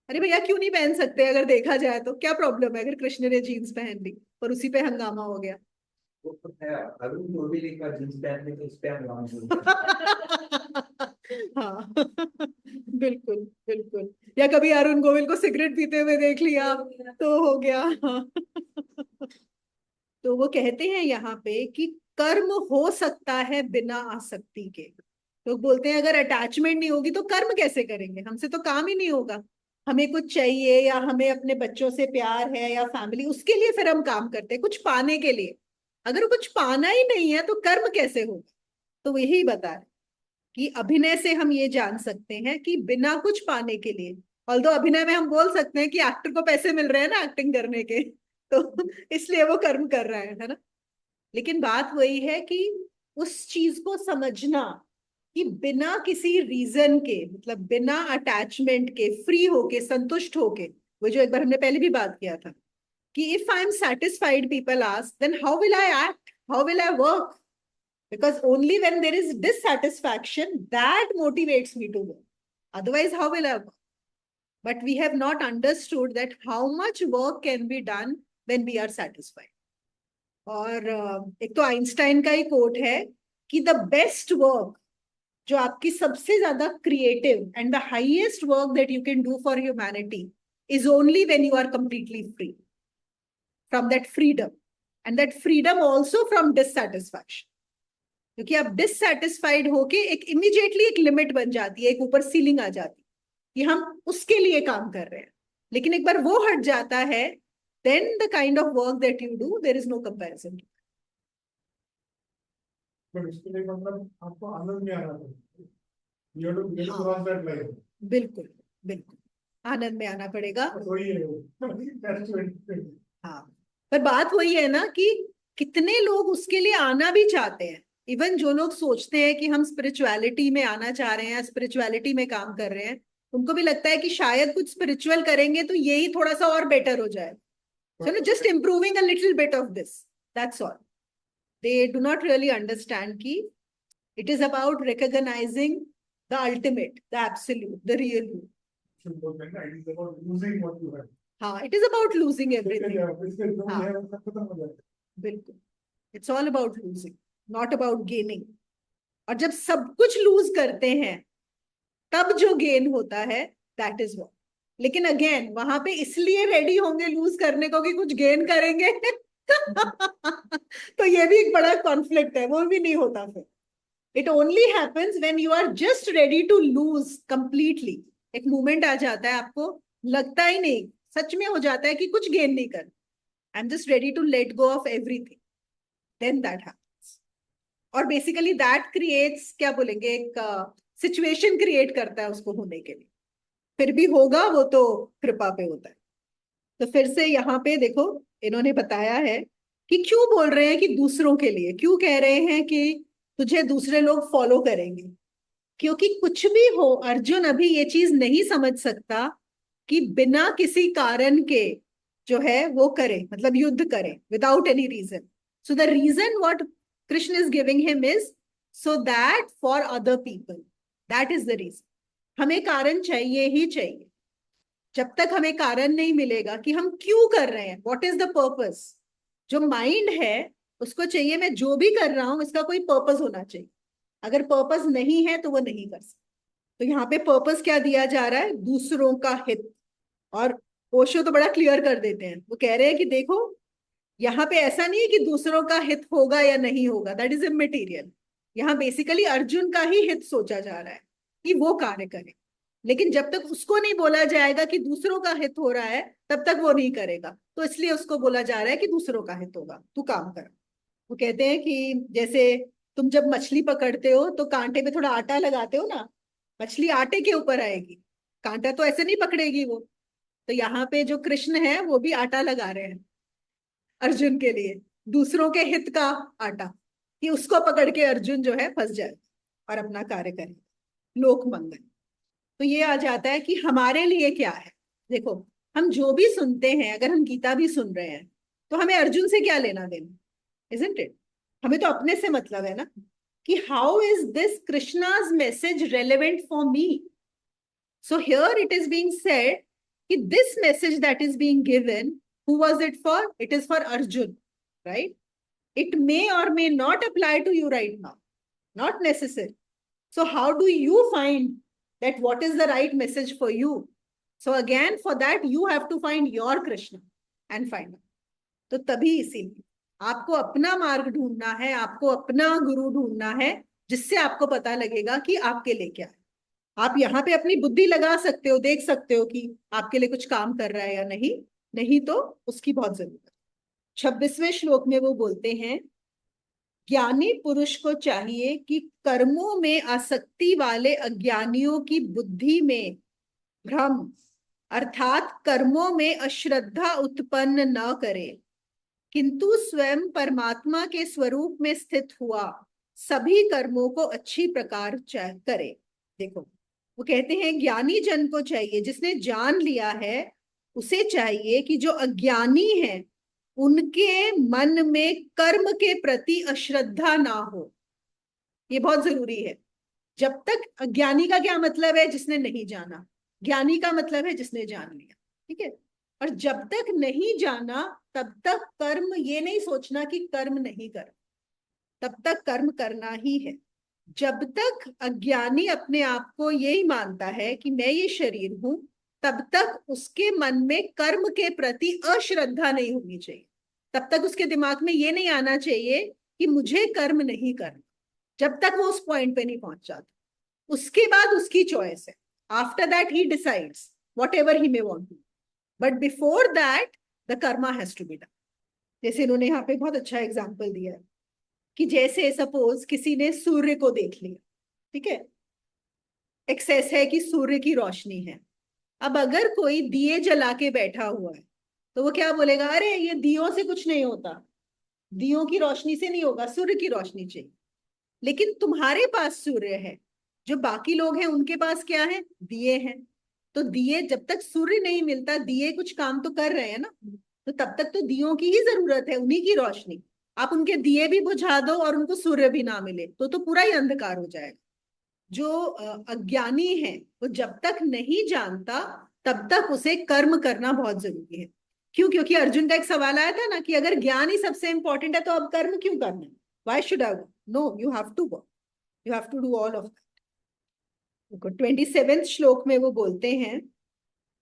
अरे भैया क्यों नहीं पहन सकते, अगर देखा जाए तो क्या प्रॉब्लम है अगर कृष्ण ने जीन्स पहन ली, पर उसी पे हंगामा हो गया। वो तो है, अरुण गोविल एक बार जींस पहन के इस पे हम हाँ बिल्कुल बिल्कुल। या कभी अरुण गोविल को सिगरेट पीते हुए देख लिया तो हो गया। हाँ। तो वो कहते हैं यहाँ पे कि कर्म हो सकता है बिना आसक्ति के। लोग बोलते हैं अगर अटैचमेंट नहीं होगी तो कर्म कैसे करेंगे, हमसे तो काम ही नहीं होगा। हमें कुछ चाहिए, या हमें अपने बच्चों से प्यार है, या फैमिली, उसके लिए फिर हम काम करते हैं कुछ पाने के लिए। अगर कुछ पाना ही नहीं है तो कर्म कैसे होगा। तो वो यही बता रहे कि अभिनय से हम ये जान सकते हैं कि बिना कुछ पाने के लिए, ऑल्दो अभिनय में हम बोल सकते हैं कि एक्टर को पैसे मिल रहे हैं ना एक्टिंग करने के, तो इसलिए वो कर्म कर रहा है ना। लेकिन बात वही है कि उस चीज को समझना कि बिना किसी रीजन के, मतलब बिना अटैचमेंट के, फ्री होके, संतुष्ट होके, वो जो एक बार हमने पहले भी बात किया था कि if I am satisfied, people ask, then how will I act, how will I work, because only when there is dissatisfaction that motivates me to work, otherwise how will I work? But we have not understood that how much work can be done when we are satisfied. और एक तो आइंस्टाइन का ही कोट है कि द बेस्ट वर्क, जो आपकी सबसे ज्यादा creative and the highest work that you can do for humanity is only when you are completely free from that freedom, and that freedom also from dissatisfaction. क्योंकि आप डिससेटिस्फाइड होके एक इमीडिएटली एक लिमिट बन जाती है, एक ऊपर सीलिंग आ जाती है कि हम उसके लिए काम कर रहे हैं। लेकिन एक बार वो हट जाता है, then the kind of work that you do, there is no comparison. but इसके लिए मतलब आपको आनंद में आना चाहिए, you have to get across that line। बिल्कुल बिल्कुल, आनंद में आना पड़ेगा। वही है वो। That's it। हाँ, पर बात वही है ना कि कितने लोग उसके लिए आना भी चाहते हैं। इवन जो लोग सोचते हैं कि हम स्पिरिचुअलिटी में आना चाह रहे हैं, स्पिरिचुअलिटी में काम कर रहे हैं, उनको भी लगता है कि शायद कुछ स्पिरिचुअल करेंगे तो यही थोड़ा सा और बेटर हो जाए, चलो just improving a little bit of this, that's all. They do not really understand कि it is about recognising the ultimate, the absolute, the real you. It is about losing what you have। हाँ, it is about losing everything. इसके जो हाँ है वो सब खत्म हो जाएगा। बिल्कुल, it's all about losing, not about gaining. और जब सब कुछ लूज करते हैं तब जो गेन होता है, दैट इज वॉट। लेकिन अगेन वहां पे इसलिए रेडी होंगे लूज करने को कि कुछ गेन करेंगे तो ये भी एक बड़ा कॉन्फ्लिक्ट है, वो भी नहीं होता फिर। It only happens when you are just ready to lose completely. एक मोमेंट आ जाता है, आपको लगता ही नहीं, सच में हो जाता है कि कुछ गेन नहीं कर, I am just ready to let go of everything, then that happens. और बेसिकली दैट क्रिएट्स, क्या बोलेंगे, एक सिचुएशन क्रिएट करता है उसको होने के लिए। फिर भी होगा वो तो कृपा पे होता है। तो फिर से यहाँ पे देखो, इन्होंने बताया है कि क्यों बोल रहे हैं कि दूसरों के लिए, क्यों कह रहे हैं कि तुझे दूसरे लोग फॉलो करेंगे। क्योंकि कुछ भी हो, अर्जुन अभी ये चीज नहीं समझ सकता कि बिना किसी कारण के जो है वो करे, मतलब युद्ध करे without any reason. So the reason what Krishna is giving him is so that for other people, that is the reason. हमें कारण चाहिए ही चाहिए. जब तक हमें कारण नहीं मिलेगा कि हम क्यों कर रहे हैं, व्हाट इज द पर्पस, जो माइंड है उसको चाहिए मैं जो भी कर रहा हूं इसका कोई पर्पस होना चाहिए. अगर पर्पस नहीं है तो वो नहीं कर सकता. तो यहाँ पे पर्पस क्या दिया जा रहा है, दूसरों का हित. और ओशो तो बड़ा क्लियर कर देते हैं, वो कह रहे हैं कि देखो यहाँ पे ऐसा नहीं है कि दूसरों का हित होगा या नहीं होगा, दैट इज इमैटेरियल. यहाँ बेसिकली अर्जुन का ही हित सोचा जा रहा है कि वो कार्य करे. लेकिन जब तक उसको नहीं बोला जाएगा कि दूसरों का हित हो रहा है तब तक वो नहीं करेगा. तो इसलिए उसको बोला जा रहा है कि दूसरों का हित होगा, तू काम कर. वो कहते हैं कि जैसे तुम जब मछली पकड़ते हो तो कांटे पे थोड़ा आटा लगाते हो ना, मछली आटे के ऊपर आएगी, कांटा तो ऐसे नहीं पकड़ेगी वो. तो यहाँ पे जो कृष्ण है वो भी आटा लगा रहे हैं अर्जुन के लिए, दूसरों के हित का आटा, कि उसको पकड़ के अर्जुन जो है फंस जाए और अपना कार्य करे, लोक मंगल. तो ये आ जाता है कि हमारे लिए क्या है. देखो, हम जो भी सुनते हैं, अगर हम गीता भी सुन रहे हैं तो हमें अर्जुन से क्या लेना देना, इजंट इट. हमें तो अपने से मतलब है ना, कि how is this Krishna's message relevant for me. So here it is being said कि this message that is being given, who was it for? It is for Arjun, right? It may or may not apply to you right now, not necessary. So how do you find that what is the right message for you? So again, for that you have to find your Krishna and find out. तो तभी इसीलिए आपको अपना मार्ग ढूंढना है, आपको अपना गुरु ढूंढना है, जिससे आपको पता लगेगा कि आपके लिए क्या है. आप यहाँ पे अपनी बुद्धि लगा सकते हो, देख सकते हो कि आपके लिए कुछ काम कर रहा है या नहीं, नहीं तो उसकी बहुत जरूरत है. 26वें श्लोक में वो बोलते हैं, ज्ञानी पुरुष को चाहिए कि कर्मों में आसक्ति वाले अज्ञानियों की बुद्धि में भ्रम अर्थात कर्मों में अश्रद्धा उत्पन्न न करे, किंतु स्वयं परमात्मा के स्वरूप में स्थित हुआ सभी कर्मों को अच्छी प्रकार करे. देखो, वो कहते हैं ज्ञानी जन को चाहिए, जिसने जान लिया है उसे चाहिए कि जो अज्ञानी है उनके मन में कर्म के प्रति अश्रद्धा ना हो. ये बहुत जरूरी है. जब तक अज्ञानी का क्या मतलब है, जिसने नहीं जाना. ज्ञानी का मतलब है जिसने जान लिया, ठीक है. और जब तक नहीं जाना तब तक कर्म, ये नहीं सोचना कि कर्म नहीं कर, तब तक कर्म करना ही है. जब तक अज्ञानी अपने आप को यही मानता है कि मैं ये शरीर हूं, तब तक उसके मन में कर्म के प्रति अश्रद्धा नहीं होनी चाहिए. तब तक उसके दिमाग में ये नहीं आना चाहिए कि मुझे कर्म नहीं करना. जब तक वो उस पॉइंट पे नहीं पहुंच जाता, उसके बाद उसकी चॉइस है. After that he decides whatever he may want to, but before that the karma has to be done. जैसे इन्होंने यहाँ पे बहुत अच्छा एग्जाम्पल दिया है कि जैसे सपोज किसी ने सूर्य को देख लिया, ठीक है, एक्सेस है कि सूर्य की रोशनी है. अब अगर कोई दिए जला के बैठा हुआ है तो वो क्या बोलेगा, अरे ये दियों से कुछ नहीं होता, दियों की रोशनी से नहीं होगा, सूर्य की रोशनी चाहिए. लेकिन तुम्हारे पास सूर्य है, जो बाकी लोग हैं उनके पास क्या है, दिए हैं. तो दिए, जब तक सूर्य नहीं मिलता दिए कुछ काम तो कर रहे हैं ना, तो तब तक तो दियों की ही जरूरत है, उन्हीं की रोशनी. आप उनके दिए भी बुझा दो और उनको सूर्य भी ना मिले तो पूरा ही अंधकार हो जाएगा. जो अज्ञानी है वो जब तक नहीं जानता तब तक उसे कर्म करना बहुत जरूरी है. क्यों? क्योंकि अर्जुन का एक सवाल आया था ना कि अगर ज्ञान ही सबसे इंपॉर्टेंट है तो अब कर्म क्यों करना है, why should I work. No, you have to work, you have to do all of that. 27वें श्लोक में वो बोलते हैं,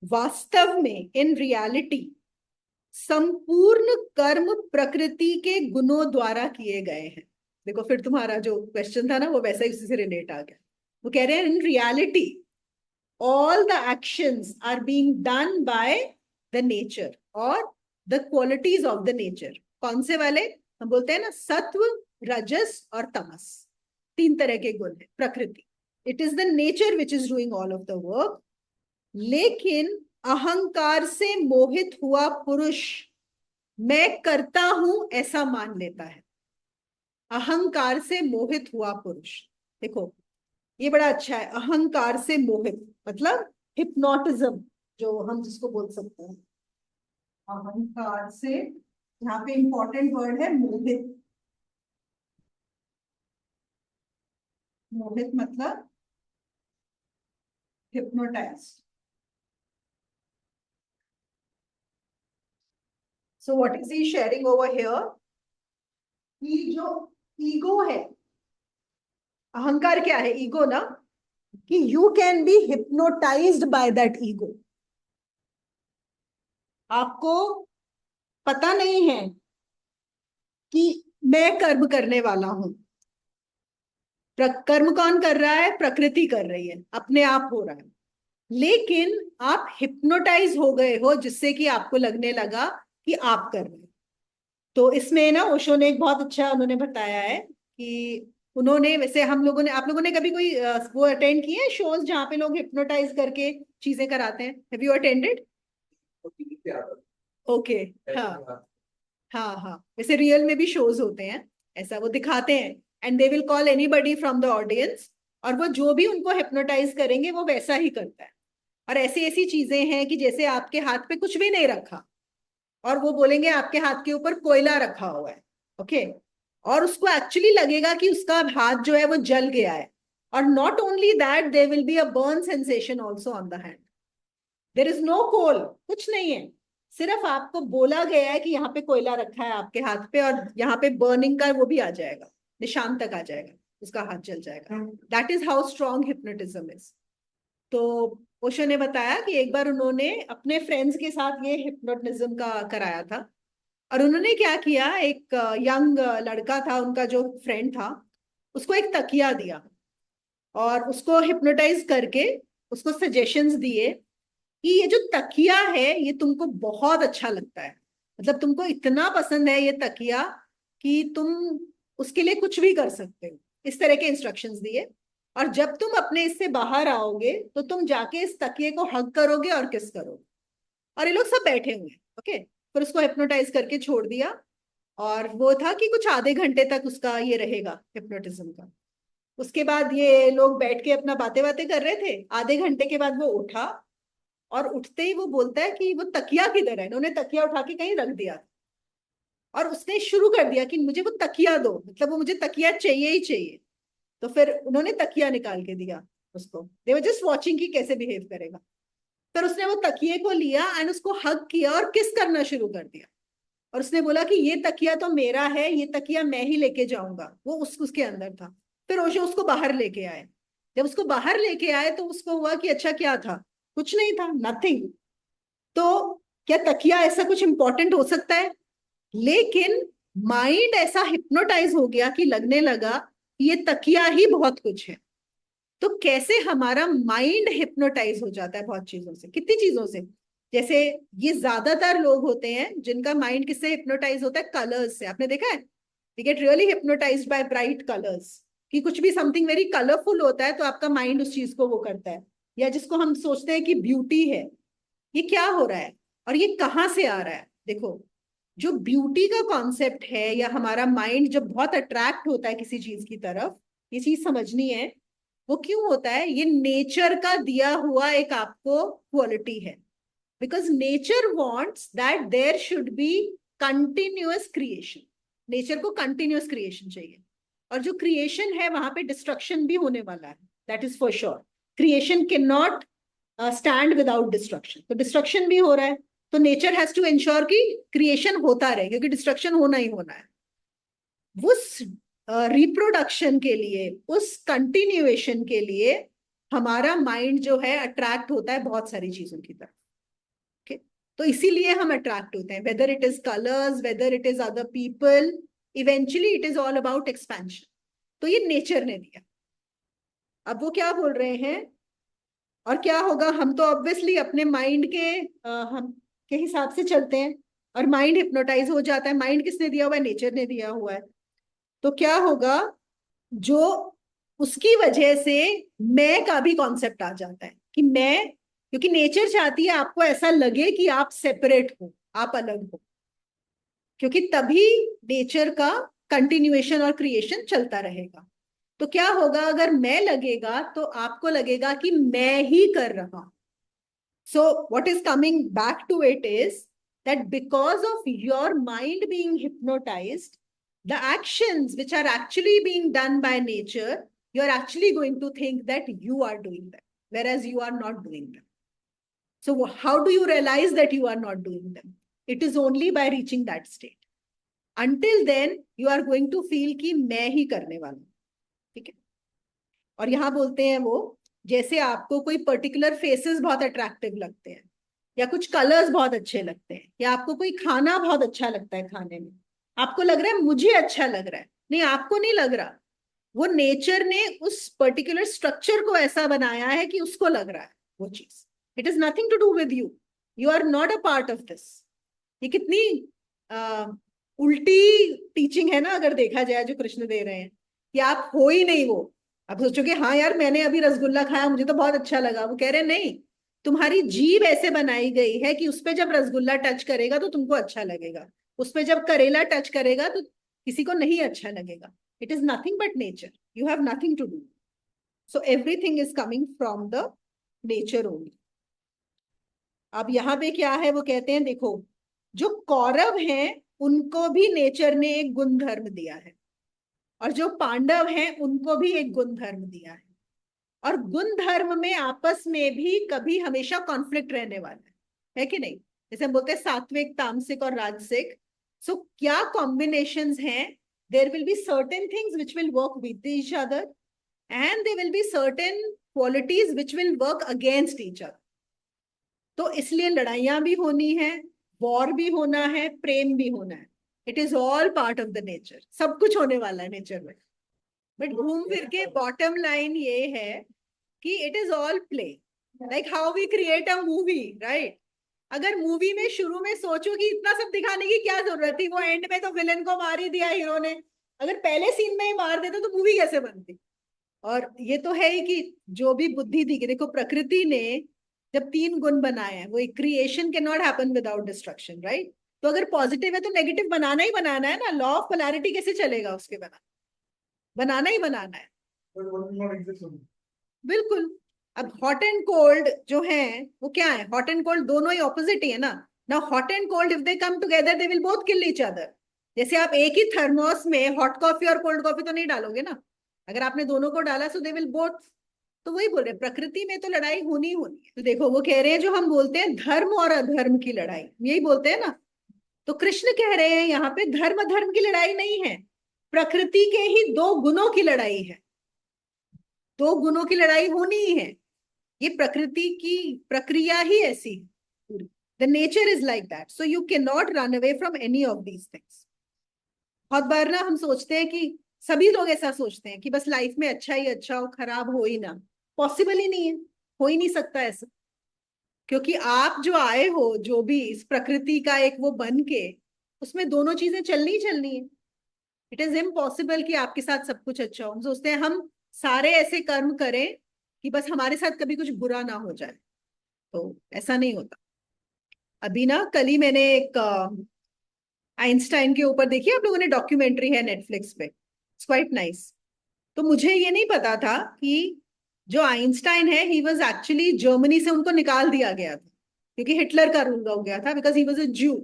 वास्तव में इन रियलिटी संपूर्ण कर्म प्रकृति के गुणों द्वारा किए गए हैं. देखो, फिर तुम्हारा जो क्वेश्चन था ना वो वैसा ही उसी से रिलेट आ गया. वो कह रहे हैं in reality all the actions are being done by the nature or the qualities of the nature. कौन से वाले? हम बोलते हैं ना, सत्व, रजस और तमस, 3 तरह के गुण है प्रकृति. It is the nature which is doing all of the work. लेकिन अहंकार से मोहित हुआ पुरुष मैं करता हूं ऐसा मान लेता है. अहंकार से मोहित हुआ पुरुष. देखो, ये बड़ा अच्छा है, अहंकार से मोहित, मतलब हिप्नोटिज्म जो हम जिसको बोल सकते हैं, अहंकार से, यहाँ पे इंपॉर्टेंट वर्ड है मोहित। मोहित मतलब hypnotise. So what is he sharing over here, कि जो ईगो है, अहंकार क्या है, ईगो ना, कि you can be hypnotised by that ego. आपको पता नहीं है कि मैं कर्म करने वाला हूं। कर्म कौन कर रहा है, प्रकृति कर रही है, अपने आप हो रहा है, लेकिन आप हिप्नोटाइज हो गए हो जिससे कि आपको लगने लगा कि आप कर रहे हो। तो इसमें ना ओशो ने एक बहुत अच्छा उन्होंने बताया है कि उन्होंने, वैसे हम लोगों ने, आप लोगों ने कभी कोई वो अटेंड किए हैं शोज जहाँ पे लोग हिप्नोटाइज करके चीजें कराते हैं, हैव यू अटेंडेड? वो टीवी पे आता ओके। है हाँ, ऐसा बात। हाँ, हाँ, वैसे रियल में भी शोज होते हैं, ऐसा वो दिखाते हैं, and they will call anybody from the audience, और वो जो भी उनको हिप्नोटाइज करेंगे वो वैसा ही करता है। और ऐसी ऐसी चीजें हैं कि जैसे आपके हाथ पे कुछ भी नहीं रखा, और वो बोलेंगे आपके हाथ के ऊपर कोयला रखा हुआ है, ओके, और उसको एक्चुअली लगेगा कि उसका हाथ जो है वो जल गया है, और not only that, there will be a burn sensation also on the hand. There is no coal, कुछ नहीं है, सिर्फ आपको बोला गया है कि यहाँ पे कोयला रखा है आपके हाथ पे, और यहाँ पे बर्निंग का वो भी आ जाएगा, निशान तक आ जाएगा, उसका हाथ जल जाएगा। That is how strong hypnotism is. तो ओशो ने बताया कि एक बार उन्होंने अपने फ्रेंड्स के साथ ये हिप्नोटिज्म का कराया था, और उन्होंने क्या किया, एक यंग लड़का था उनका जो फ्रेंड था, उसको एक तकिया दिया, और उसको हिप्नोटाइज करके उसको सजेशंस दिए कि ये जो तकिया है ये तुमको बहुत अच्छा लगता है, मतलब तुमको इतना पसंद है ये तकिया कि तुम उसके लिए कुछ भी कर सकते हो, इस तरह के इंस्ट्रक्शंस दिए। और जब तुम अपने इससे बाहर आओगे तो तुम जाके इस तकिए को हग करोगे और किस करोगे। और ये लोग सब बैठे हुए हैं, ओके, फिर उसको हिप्नोटाइज करके छोड़ दिया, और वो था कि कुछ आधे घंटे तक उसका ये रहेगा हिप्नोटिज्म का। उसके बाद ये लोग बैठ के अपना बातें बातें कर रहे थे, आधे घंटे के बाद वो उठा, और उठते ही वो बोलता है कि वो तकिया किधर है, इन्होंने तकिया उठा के कहीं रख दिया, और उसने शुरू कर दिया कि मुझे वो तकिया दो, मतलब वो मुझे तकिया चाहिए ही चाहिए। तो फिर उन्होंने तकिया निकाल के दिया उसको, दे वर जस्ट वॉचिंग कि कैसे बिहेव करेगा। फिर उसने वो तकिए को लिया एंड उसको हग किया और किस करना शुरू कर दिया, और उसने बोला कि ये तकिया तो मेरा है, ये तकिया मैं ही लेके जाऊंगा, वो उसके अंदर था। फिर ओशो उसको बाहर लेके आए, जब उसको बाहर लेके आए तो उसको हुआ कि अच्छा क्या था, कुछ नहीं था, नथिंग। तो क्या तकिया ऐसा कुछ इंपॉर्टेंट हो सकता है? लेकिन माइंड ऐसा हिप्नोटाइज हो गया कि लगने लगा कि ये तकिया ही बहुत कुछ है। तो कैसे हमारा माइंड हिप्नोटाइज हो जाता है बहुत चीजों से, कितनी चीजों से, जैसे ये ज्यादातर लोग होते हैं जिनका माइंड किससे हिप्नोटाइज होता है, कलर्स से, आपने देखा है, we get really hypnotised by bright colours, कि कुछ भी समथिंग वेरी कलरफुल होता है तो आपका माइंड उस चीज को वो करता है। या जिसको हम सोचते हैं कि ब्यूटी है, ये क्या हो रहा है और ये कहाँ से आ रहा है, देखो, जो ब्यूटी का कॉन्सेप्ट है, या हमारा माइंड जब बहुत अट्रैक्ट होता है किसी चीज की तरफ, ये चीज समझनी है, वो क्यों होता है, ये नेचर का दिया हुआ एक आपको क्वालिटी है, because nature wants that there should be continuous creation. Nature को कंटिन्यूअस क्रिएशन चाहिए, और जो क्रिएशन है वहां पे डिस्ट्रक्शन भी होने वाला है, that is for sure. Creation can not stand without destruction, तो डिस्ट्रक्शन भी हो रहा है, तो नेचर हैज टू इंश्योर कि क्रिएशन होता रहे, क्योंकि डिस्ट्रक्शन होना ही होना है। उस रिप्रोडक्शन के लिए, उस कंटिन्यूएशन के लिए हमारा माइंड जो है अट्रैक्ट होता है बहुत सारी चीजों की तरफ, okay? तो इसीलिए हम अट्रैक्ट होते हैं, whether it is colours, whether it is other people, eventually it is all about expansion. तो ये नेचर ने दिया। अब वो क्या बोल रहे हैं, और क्या होगा, हम तो ऑब्वियसली अपने माइंड के हम के हिसाब से चलते हैं, और माइंड हिप्नोटाइज हो जाता है। माइंड किसने दिया हुआ है, नेचर ने दिया हुआ है। तो क्या होगा, जो उसकी वजह से मैं का भी कॉन्सेप्ट आ जाता है कि मैं, क्योंकि नेचर चाहती है आपको ऐसा लगे कि आप सेपरेट हो, आप अलग हो, क्योंकि तभी नेचर का कंटिन्यूएशन और क्रिएशन चलता रहेगा। तो क्या होगा, अगर मैं लगेगा तो आपको लगेगा कि मैं ही कर रहा हूं. So what is coming back to it is that because of your mind being hypnotized, the actions which are actually being done by nature, you're actually going to think that you are doing them, whereas you are not doing them. So how do you realize that you are not doing them? It is only by reaching that state. Until then, you are going to feel कि मैं ही करने वाला हूं. ठीक है. और यहां बोलते हैं वो, जैसे आपको कोई पर्टिकुलर फेसेस बहुत अट्रैक्टिव लगते हैं, या कुछ कलर्स बहुत अच्छे लगते हैं, या आपको कोई खाना बहुत अच्छा लगता है खाने में, आपको लग रहा है मुझे अच्छा लग रहा है. नहीं, आपको नहीं लग रहा. वो नेचर ने उस पर्टिकुलर स्ट्रक्चर को ऐसा बनाया है कि उसको लग रहा है वो चीज. It is nothing to do with you. You are not a part of this. ये कितनी उल्टी टीचिंग है ना, अगर देखा जाए जो कृष्ण दे रहे हैं, कि आप हो ही नहीं वो. आप सोचोगे हाँ यार मैंने अभी रसगुल्ला खाया मुझे तो बहुत अच्छा लगा. वो कह रहे नहीं, तुम्हारी जीभ ऐसे बनाई गई है कि उस पे जब रसगुल्ला टच करेगा तो तुमको अच्छा लगेगा, उस पे जब करेला टच करेगा तो किसी को नहीं अच्छा लगेगा. It is nothing but nature. You have nothing to do. So everything is coming from the nature only. अब यहाँ पे क्या है, वो कहते हैं देखो, जो कौरव हैं उनको भी नेचर ने एक गुण धर्म दिया है, और जो पांडव हैं उनको भी एक गुण धर्म दिया है. और गुण धर्म में आपस में भी कभी हमेशा कॉन्फ्लिक्ट रहने वाला है कि नहीं. जैसे हम बोलते हैं सात्विक, तामसिक और राजसिक. सो क्या कॉम्बिनेशंस हैं. There will be certain things which will work with each other, and there will be certain qualities which will work against each other. तो इसलिए लड़ाइयां भी होनी है, वॉर भी होना है, प्रेम भी होना है. It is all part of the nature. सब कुछ होने वाला है नेचर में. बट घूम फिर के बॉटम लाइन ये है कि it is all play. Like how we create a movie, right. अगर मूवी में शुरू में सोचो कि इतना सब दिखाने की क्या जरूरत थी, वो एंड में तो विलन को मार ही दिया हीरो ने, अगर पहले सीन में ही मार देते तो मूवी कैसे बनती. और ये तो है ही कि जो भी बुद्धि दी कि देखो प्रकृति ने जब 3 गुण बनाए हैं, वो एक creation can not happen without destruction, right. तो अगर पॉजिटिव है तो नेगेटिव बनाना ही बनाना है ना. लॉ ऑफ पोलैरिटी कैसे चलेगा, उसके बना बनाना ही बनाना है. But what will not exist only. बिल्कुल. अब हॉट एंड कोल्ड जो है वो क्या है, हॉट एंड कोल्ड दोनों ही ऑपोजिट ही है ना. ना hot and cold if they come together they will both kill each other. जैसे आप एक ही थर्मोस में हॉट कॉफी और कोल्ड कॉफी तो नहीं डालोगे ना. अगर आपने दोनों को डाला सो दे विल बोथ. तो वही बोल रहे प्रकृति में तो लड़ाई होनी होनी है. तो देखो वो कह रहे हैं जो हम बोलते हैं धर्म और अधर्म की लड़ाई, यही बोलते हैं ना. तो कृष्ण कह रहे हैं यहाँ पे धर्म अधर्म की लड़ाई नहीं है, प्रकृति के ही 2 गुणों की लड़ाई है. 2 गुणों की लड़ाई होनी ही है. ये प्रकृति की प्रक्रिया ही ऐसी है. The nature is like that. So you can not run away from any of these things. बहुत बार ना हम सोचते हैं कि सभी लोग ऐसा सोचते हैं कि बस लाइफ में अच्छा ही अच्छा हो, खराब हो ही ना. पॉसिबल ही नहीं है, हो ही नहीं सकता ऐसा. क्योंकि आप जो आए हो, जो भी इस प्रकृति का एक वो बन के, उसमें दोनों चीजें चलनी ही चलनी है. इट इज इम्पॉसिबल कि आपके साथ सब कुछ अच्छा हो. हम सोचते हैं हम सारे ऐसे कर्म करें कि बस हमारे साथ कभी कुछ बुरा ना हो जाए, तो ऐसा नहीं होता. अभी ना कल ही मैंने एक आइंस्टाइन के ऊपर देखी, आप लोगों ने, डॉक्यूमेंट्री है नेटफ्लिक्स पे. It's quite nice. तो मुझे ये नहीं पता था कि जो आइंस्टाइन है ही वाज एक्चुअली जर्मनी से उनको निकाल दिया गया था क्योंकि हिटलर का रूल हो गया था, बिकॉज ही वाज अ ज्यू.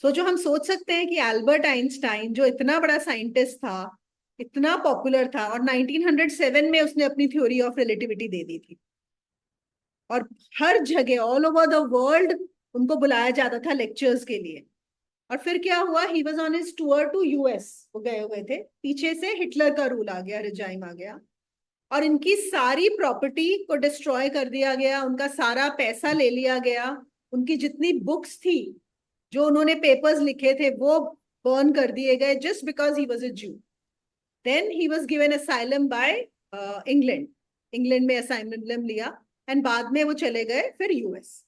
सोचो, हम सोच सकते हैं कि एल्बर्ट आइंस्टाइन जो इतना बड़ा साइंटिस्ट था, इतना पॉपुलर था, और 1907 में उसने अपनी थ्योरी ऑफ रिलेटिविटी दे दी थी, और हर जगह ऑल ओवर द वर्ल्ड उनको बुलाया जाता था लेक्चर्स के लिए. और फिर क्या हुआ, he was on his tour to US. वो गए हुए थे, पीछे से हिटलर का रूल आ गया, रिजाइम आ गया, और इनकी सारी प्रॉपर्टी को डिस्ट्रॉय कर दिया गया, उनका सारा पैसा ले लिया गया, उनकी जितनी बुक्स थी, जो उन्होंने पेपर्स लिखे थे, वो बर्न कर दिए गए, just because he was a Jew. Then he was given asylum by England. England में असाइलम लिया, एंड बाद में वो चले गए फिर यूएस.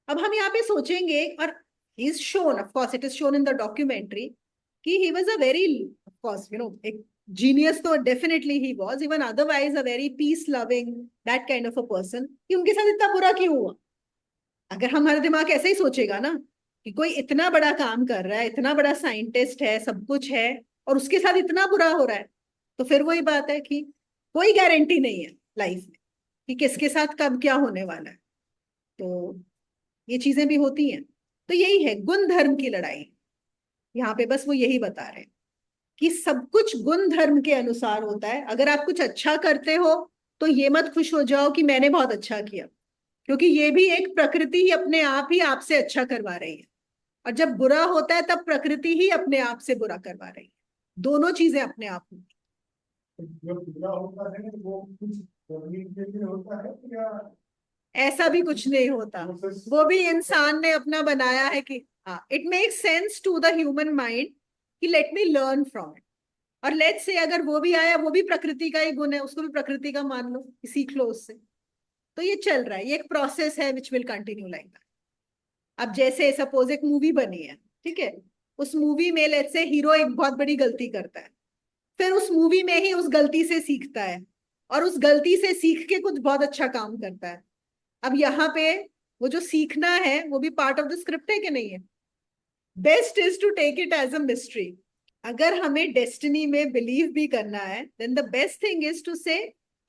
अब हम यहाँ पे सोचेंगे, और he is shown, of course it is shown in the documentary, कि he was a very, of course, you know, एक genius तो definitely he was, even otherwise a very peace loving, that kind of a person, कि उनके साथ इतना बुरा क्यों हुआ. अगर हमारा दिमाग ऐसे ही सोचेगा ना कि कोई इतना बड़ा काम कर रहा है, इतना बड़ा साइंटिस्ट है, सब कुछ है, और उसके साथ इतना बुरा हो रहा है, तो फिर वही बात है कि कोई गारंटी नहीं है लाइफ में कि किसके साथ कब क्या होने वाला है। तो ये चीजें भी होती हैं। तो यही है गुण धर्म की लड़ाई। यहाँ पे बस वो यही बता रहे हैं कि सब कुछ गुण धर्म के अनुसार होता है। अगर आप कुछ अच्छा करते हो तो ये मत खुश हो जाओ कि मैंने बहुत अच्छा किया, क्योंकि ये भी एक प्रकृति ही अपने आप ही आपसे अच्छा करवा रही है। और जब बुरा होता है तब प्रकृति ही अपने आप से बुरा करवा रही है। दोनों चीजें अपने आप में। जो पूरा होता है वो कुछ करने के लिए होता है या ऐसा भी कुछ नहीं होता, प्रोसेस? वो भी इंसान ने अपना बनाया है कि हाँ it makes sense to the human mind कि let me learn from it. और लेट्स से अगर वो भी आया, वो भी प्रकृति का ही गुण है, उसको भी प्रकृति का मान लो, सीख लो उससे। तो ये चल रहा है, ये एक प्रोसेस है which will continue like that. अब जैसे सपोज एक मूवी बनी है, ठीक है, उस मूवी में लेट्स से हीरो एक बहुत बड़ी गलती करता है, फिर उस मूवी में ही उस गलती से सीखता है और उस गलती से सीख के कुछ बहुत अच्छा काम करता है। अब यहाँ पे वो जो सीखना है वो भी पार्ट ऑफ द स्क्रिप्ट है कि नहीं है? Best is to take it as a mystery. अगर हमें डेस्टिनी में बिलीव भी करना है then the best thing is to say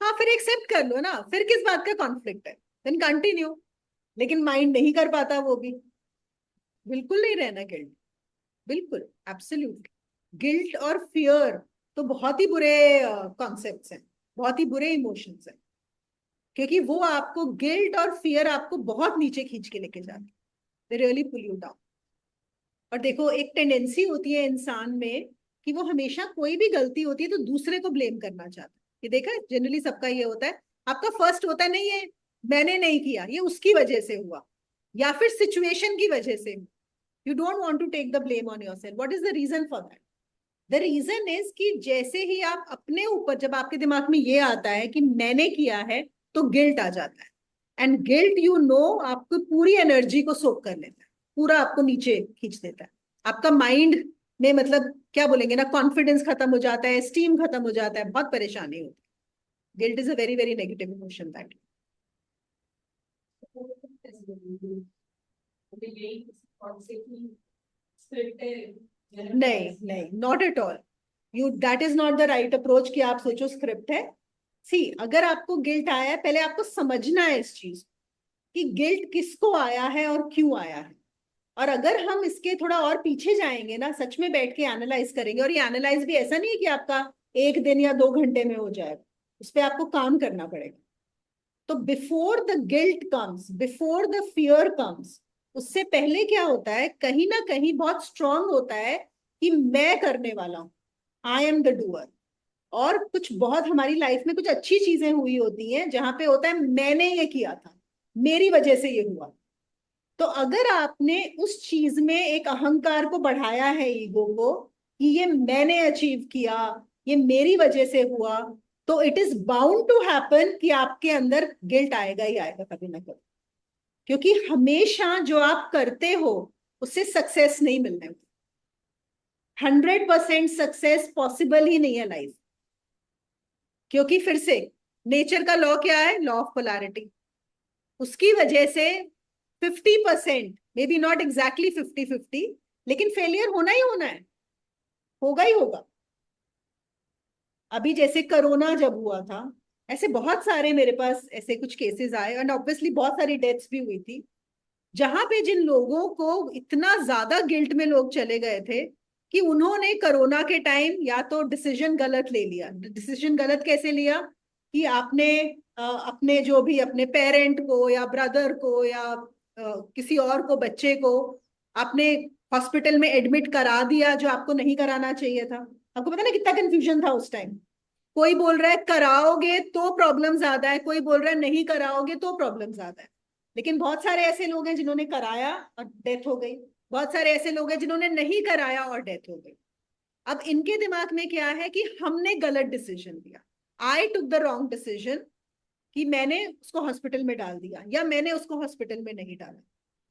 हाँ फिर एक्सेप्ट कर लो ना, फिर किस बात का कॉन्फ्लिक्ट है, देन कंटिन्यू। लेकिन माइंड नहीं कर पाता वो भी। बिल्कुल नहीं रहना गिल्ट, बिल्कुल एब्सोल्यूट। गिल्ट और फियर तो बहुत ही बुरे कॉन्सेप्ट्स हैं, बहुत ही बुरे इमोशंस हैं, क्योंकि वो आपको गिल्ट और फियर आपको बहुत नीचे खींच के लेके जाते हैं। They really pull you down. और देखो एक टेंडेंसी होती है इंसान में कि वो हमेशा कोई भी गलती होती है तो दूसरे को ब्लेम करना चाहता है। ये देखा है जनरली सबका ये होता है। आपका फर्स्ट होता है नहीं ये मैंने नहीं किया, ये उसकी वजह से हुआ या फिर सिचुएशन की वजह से। You don't want to take the blame on yourself. What is the reason for that? The reason is कि जैसे ही आप अपने ऊपर, जब आपके दिमाग में ये आता है कि मैंने किया है, तो गिल्ट आ जाता है। एंड गिल्ट आपको पूरी एनर्जी को सोक कर लेता है, पूरा आपको नीचे खींच देता है। आपका माइंड में मतलब क्या बोलेंगे ना, कॉन्फिडेंस खत्म हो जाता है, स्टीम खत्म हो जाता है, बहुत परेशानी होती है। Guilt is a very very negative emotion that. नहीं नहीं, not at all. You that is not the right approach कि आप सोचो स्क्रिप्ट है। सी अगर आपको गिल्ट आया है, पहले आपको समझना है इस चीज कि गिल्ट किसको आया है और क्यों आया है। और अगर हम इसके थोड़ा और पीछे जाएंगे ना, सच में बैठ के एनालाइज करेंगे, और ये एनालाइज भी ऐसा नहीं है कि आपका 1 दिन या 2 घंटे में हो जाएगा, उस पर आपको काम करना पड़ेगा। तो before the guilt comes, before the fear comes, उससे पहले क्या होता है, कहीं ना कहीं बहुत स्ट्रांग होता है कि मैं करने वाला हूं, आई एम द डूअर। और कुछ बहुत हमारी लाइफ में कुछ अच्छी चीजें हुई होती हैं जहां पे होता है मैंने ये किया था, मेरी वजह से ये हुआ। तो अगर आपने उस चीज में एक अहंकार को बढ़ाया है, ईगो को, कि ये मैंने अचीव किया, ये मेरी वजह से हुआ, तो it is bound to happen कि आपके अंदर गिल्ट आएगा ही आएगा कभी ना कभी। क्योंकि हमेशा जो आप करते हो उससे सक्सेस नहीं मिलने वाली। 100% सक्सेस पॉसिबल ही नहीं है लाइफ। क्योंकि फिर से नेचर का लॉ क्या है? Law of polarity. उसकी वजह से 50%, मे बी नॉट एग्जैक्टली 50-50, लेकिन फेलियर होना ही होना है, होगा ही होगा। अभी जैसे कोरोना जब हुआ था, ऐसे बहुत सारे मेरे पास ऐसे कुछ केसेस आए, एंड ऑब्वियसली बहुत सारी डेथ्स भी हुई थी, जहां पे जिन लोगों को इतना ज्यादा गिल्ट में लोग चले गए थे कि उन्होंने कोरोना के टाइम या तो डिसीजन गलत ले लिया। डिसीजन गलत कैसे लिया? कि आपने अपने जो भी अपने पेरेंट को या ब्रदर को या किसी और को, बच्चे को, आपने हॉस्पिटल में एडमिट करा दिया जो आपको नहीं कराना चाहिए था। आपको पता ना कितना कंफ्यूजन था उस टाइम। कोई बोल रहा है कराओगे तो प्रॉब्लम ज्यादा है, कोई बोल रहा है नहीं कराओगे तो प्रॉब्लम ज्यादा है। लेकिन बहुत सारे ऐसे लोग हैं जिन्होंने कराया और डेथ हो गई, बहुत सारे ऐसे लोग हैं जिन्होंने नहीं कराया और डेथ हो गई। अब इनके दिमाग में क्या है कि हमने गलत डिसीजन लिया, आई टुक द रॉन्ग डिसीजन, कि मैंने उसको हॉस्पिटल में डाल दिया या मैंने उसको हॉस्पिटल में नहीं डाला।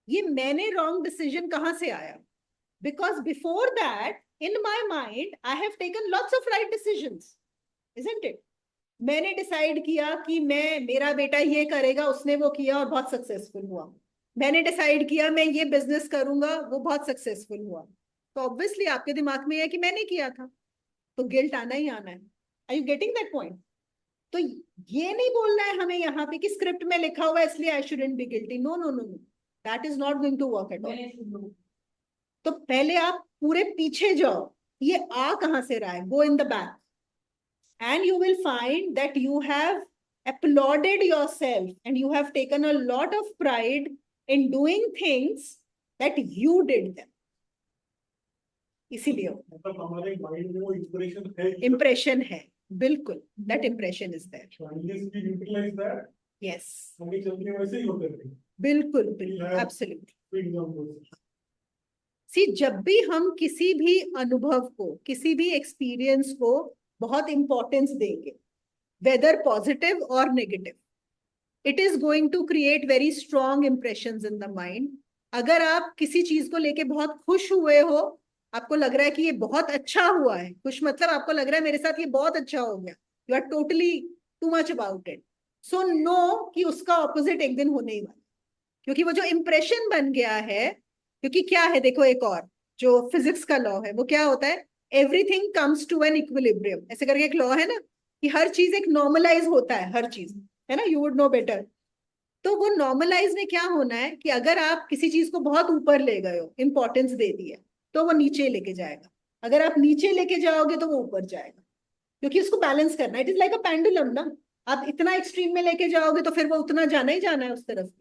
ये मैंने रॉन्ग डिसीजन कहां से आया? Because before that in my mind I have taken lots of right decisions, isn't it? मैंने डिसाइड किया कि मैं, मेरा बेटा ये करेगा, उसने वो किया और बहुत सक्सेसफुल हुआ। मैंने डिसाइड किया मैं ये बिजनेस करूंगा, वो बहुत सक्सेसफुल हुआ। तो ऑब्वियसली आपके दिमाग में है कि मैंने किया था, तो गिल्ट आना ही आना है। Are you getting that point? तो ये नहीं बोलना है हमें यहाँ पे कि स्क्रिप्ट में लिखा हुआ है इसलिए I shouldn't be guilty. No no no no, that is not going to work at all. तो पहले आप पूरे पीछे जाओ, ये आ कहां से रहा है, go in the back and you will find that you have applauded yourself and you have taken a lot of pride in doing things that you did them. इसीलिए मतलब हमारे माइंड में वो इंस्पिरेशन है, impression है, बिल्कुल, that impression is there. unless we utilize that, Yes, आगे चल के वैसे ही होते हैं. बिल्कुल बिल्कुल, absolutely. For example, सी जब भी हम किसी भी अनुभव को, किसी भी एक्सपीरियंस को बहुत इंपॉर्टेंस देंगे, वेदर पॉजिटिव और negative, it is going to create very strong impressions in the mind. अगर आप किसी चीज को लेके बहुत खुश हुए हो, आपको लग रहा है कि ये बहुत अच्छा हुआ है, खुश मतलब आपको लग रहा है मेरे साथ ये बहुत अच्छा हो गया, you are totally too much about it. So no कि उसका ऑपोजिट एक दिन होने ही वाला, क्योंकि वो जो इंप्रेशन बन गया है. क्योंकि क्या है, देखो एक और जो फिजिक्स का लॉ है वो क्या होता है, everything comes to an equilibrium, ऐसे करके एक लॉ है ना, कि हर चीज एक नॉर्मलाइज होता है, हर चीज है ना, यू वुड नो बेटर. तो वो नॉर्मलाइज में क्या होना है कि अगर आप किसी चीज को बहुत ऊपर ले गए हो, इंपॉर्टेंस दे दी है, तो वो नीचे लेके जाएगा. अगर आप नीचे लेके जाओगे तो वो ऊपर जाएगा, क्योंकि उसको बैलेंस करना. It is like a pendulum ना, आप इतना एक्सट्रीम में लेके जाओगे तो फिर वो उतना जाना ही जाना है उस तरफ.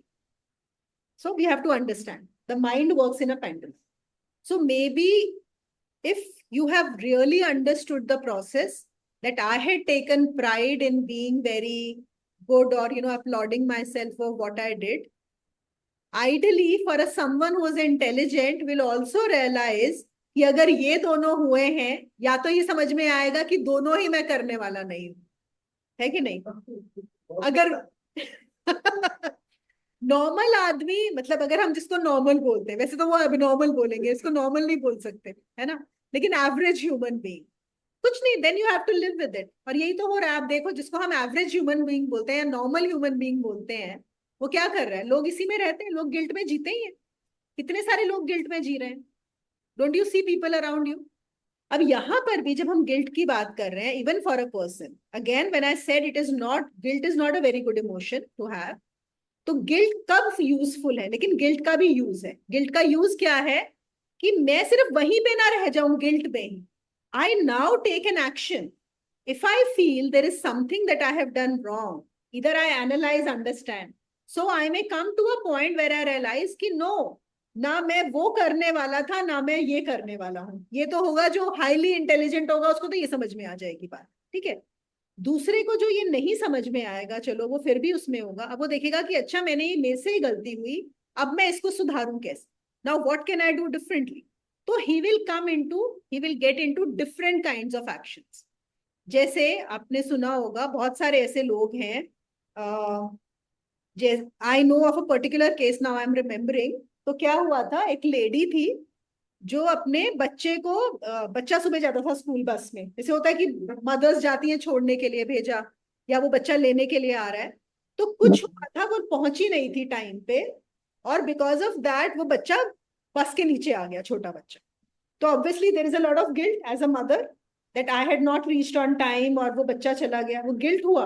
So we have to understand the mind works in a pendulum. So maybe if you have really understood the process, that I had taken pride in being very good or applauding myself for what I did. Ideally, for a someone who is intelligent will also realize कि अगर ये दोनों हुए हैं, या तो ये समझ में आएगा कि दोनों ही मैं करने वाला नहीं हूं, है कि नहीं? अगर नॉर्मल आदमी, मतलब अगर हम जिसको नॉर्मल बोलते हैं, वैसे तो वो अबनॉर्मल बोलेंगे, इसको नॉर्मल नहीं बोल सकते, है ना, लेकिन एवरेज ह्यूमन बीइंग कुछ नहीं, then you have to live with it. और यही तो हो रहा है. आप देखो, जिसको हम एवरेज ह्यूमन बीइंग बोलते हैं या नॉर्मल ह्यूमन बीइंग बोलते हैं, वो क्या कर रहा है, लोग इसी में रहते हैं, लोग गिल्ट में जीते ही हैं. कितने सारे लोग गिल्ट में जी रहे हैं, don't you see people around you? अब यहां पर भी जब हम गिल्ट की बात कर रहे हैं, even for a person, again when I said it is not, guilt is not a very good emotion to have. तो गिल्ट कब यूजफुल है, लेकिन गिल्ट का भी यूज है. गिल्ट का यूज क्या है कि मैं सिर्फ वहीं पे ना रह जाऊं गिल्ट में ही. I now take an action. If I feel there is something that I have done wrong, इधर I analyse, understand, so I may come to a point where I realise कि नो, ना मैं वो करने वाला था, ना मैं ये करने वाला हूं. ये तो होगा जो हाईली इंटेलिजेंट होगा, उसको तो ये समझ में आ जाएगी बात, ठीक है. दूसरे को जो ये नहीं समझ में आएगा, चलो वो फिर भी उसमें होगा. अब वो देखेगा कि अच्छा मैंने ये, मेरे से ही गलती हुई, अब मैं इसको सुधारूं कैसे, now what can I do differently. तो he will get into different kinds of actions. जैसे आपने सुना होगा, बहुत सारे ऐसे लोग हैं, I know of a particular case, now I am remembering. तो क्या हुआ था, एक लेडी थी जो अपने बच्चे को, बच्चा सुबह जाता था स्कूल बस में, जैसे होता है कि मदर्स जाती हैं छोड़ने के लिए, भेजा, या वो बच्चा लेने के लिए आ रहा है. तो कुछ हुआ था, वो पहुंची नहीं थी टाइम पे, और बिकॉज ऑफ दैट वो बच्चा बस के नीचे आ गया, छोटा बच्चा. तो obviously there is a lot of guilt as a mother that I had not reached on time, और वो बच्चा चला गया, वो गिल्ट हुआ.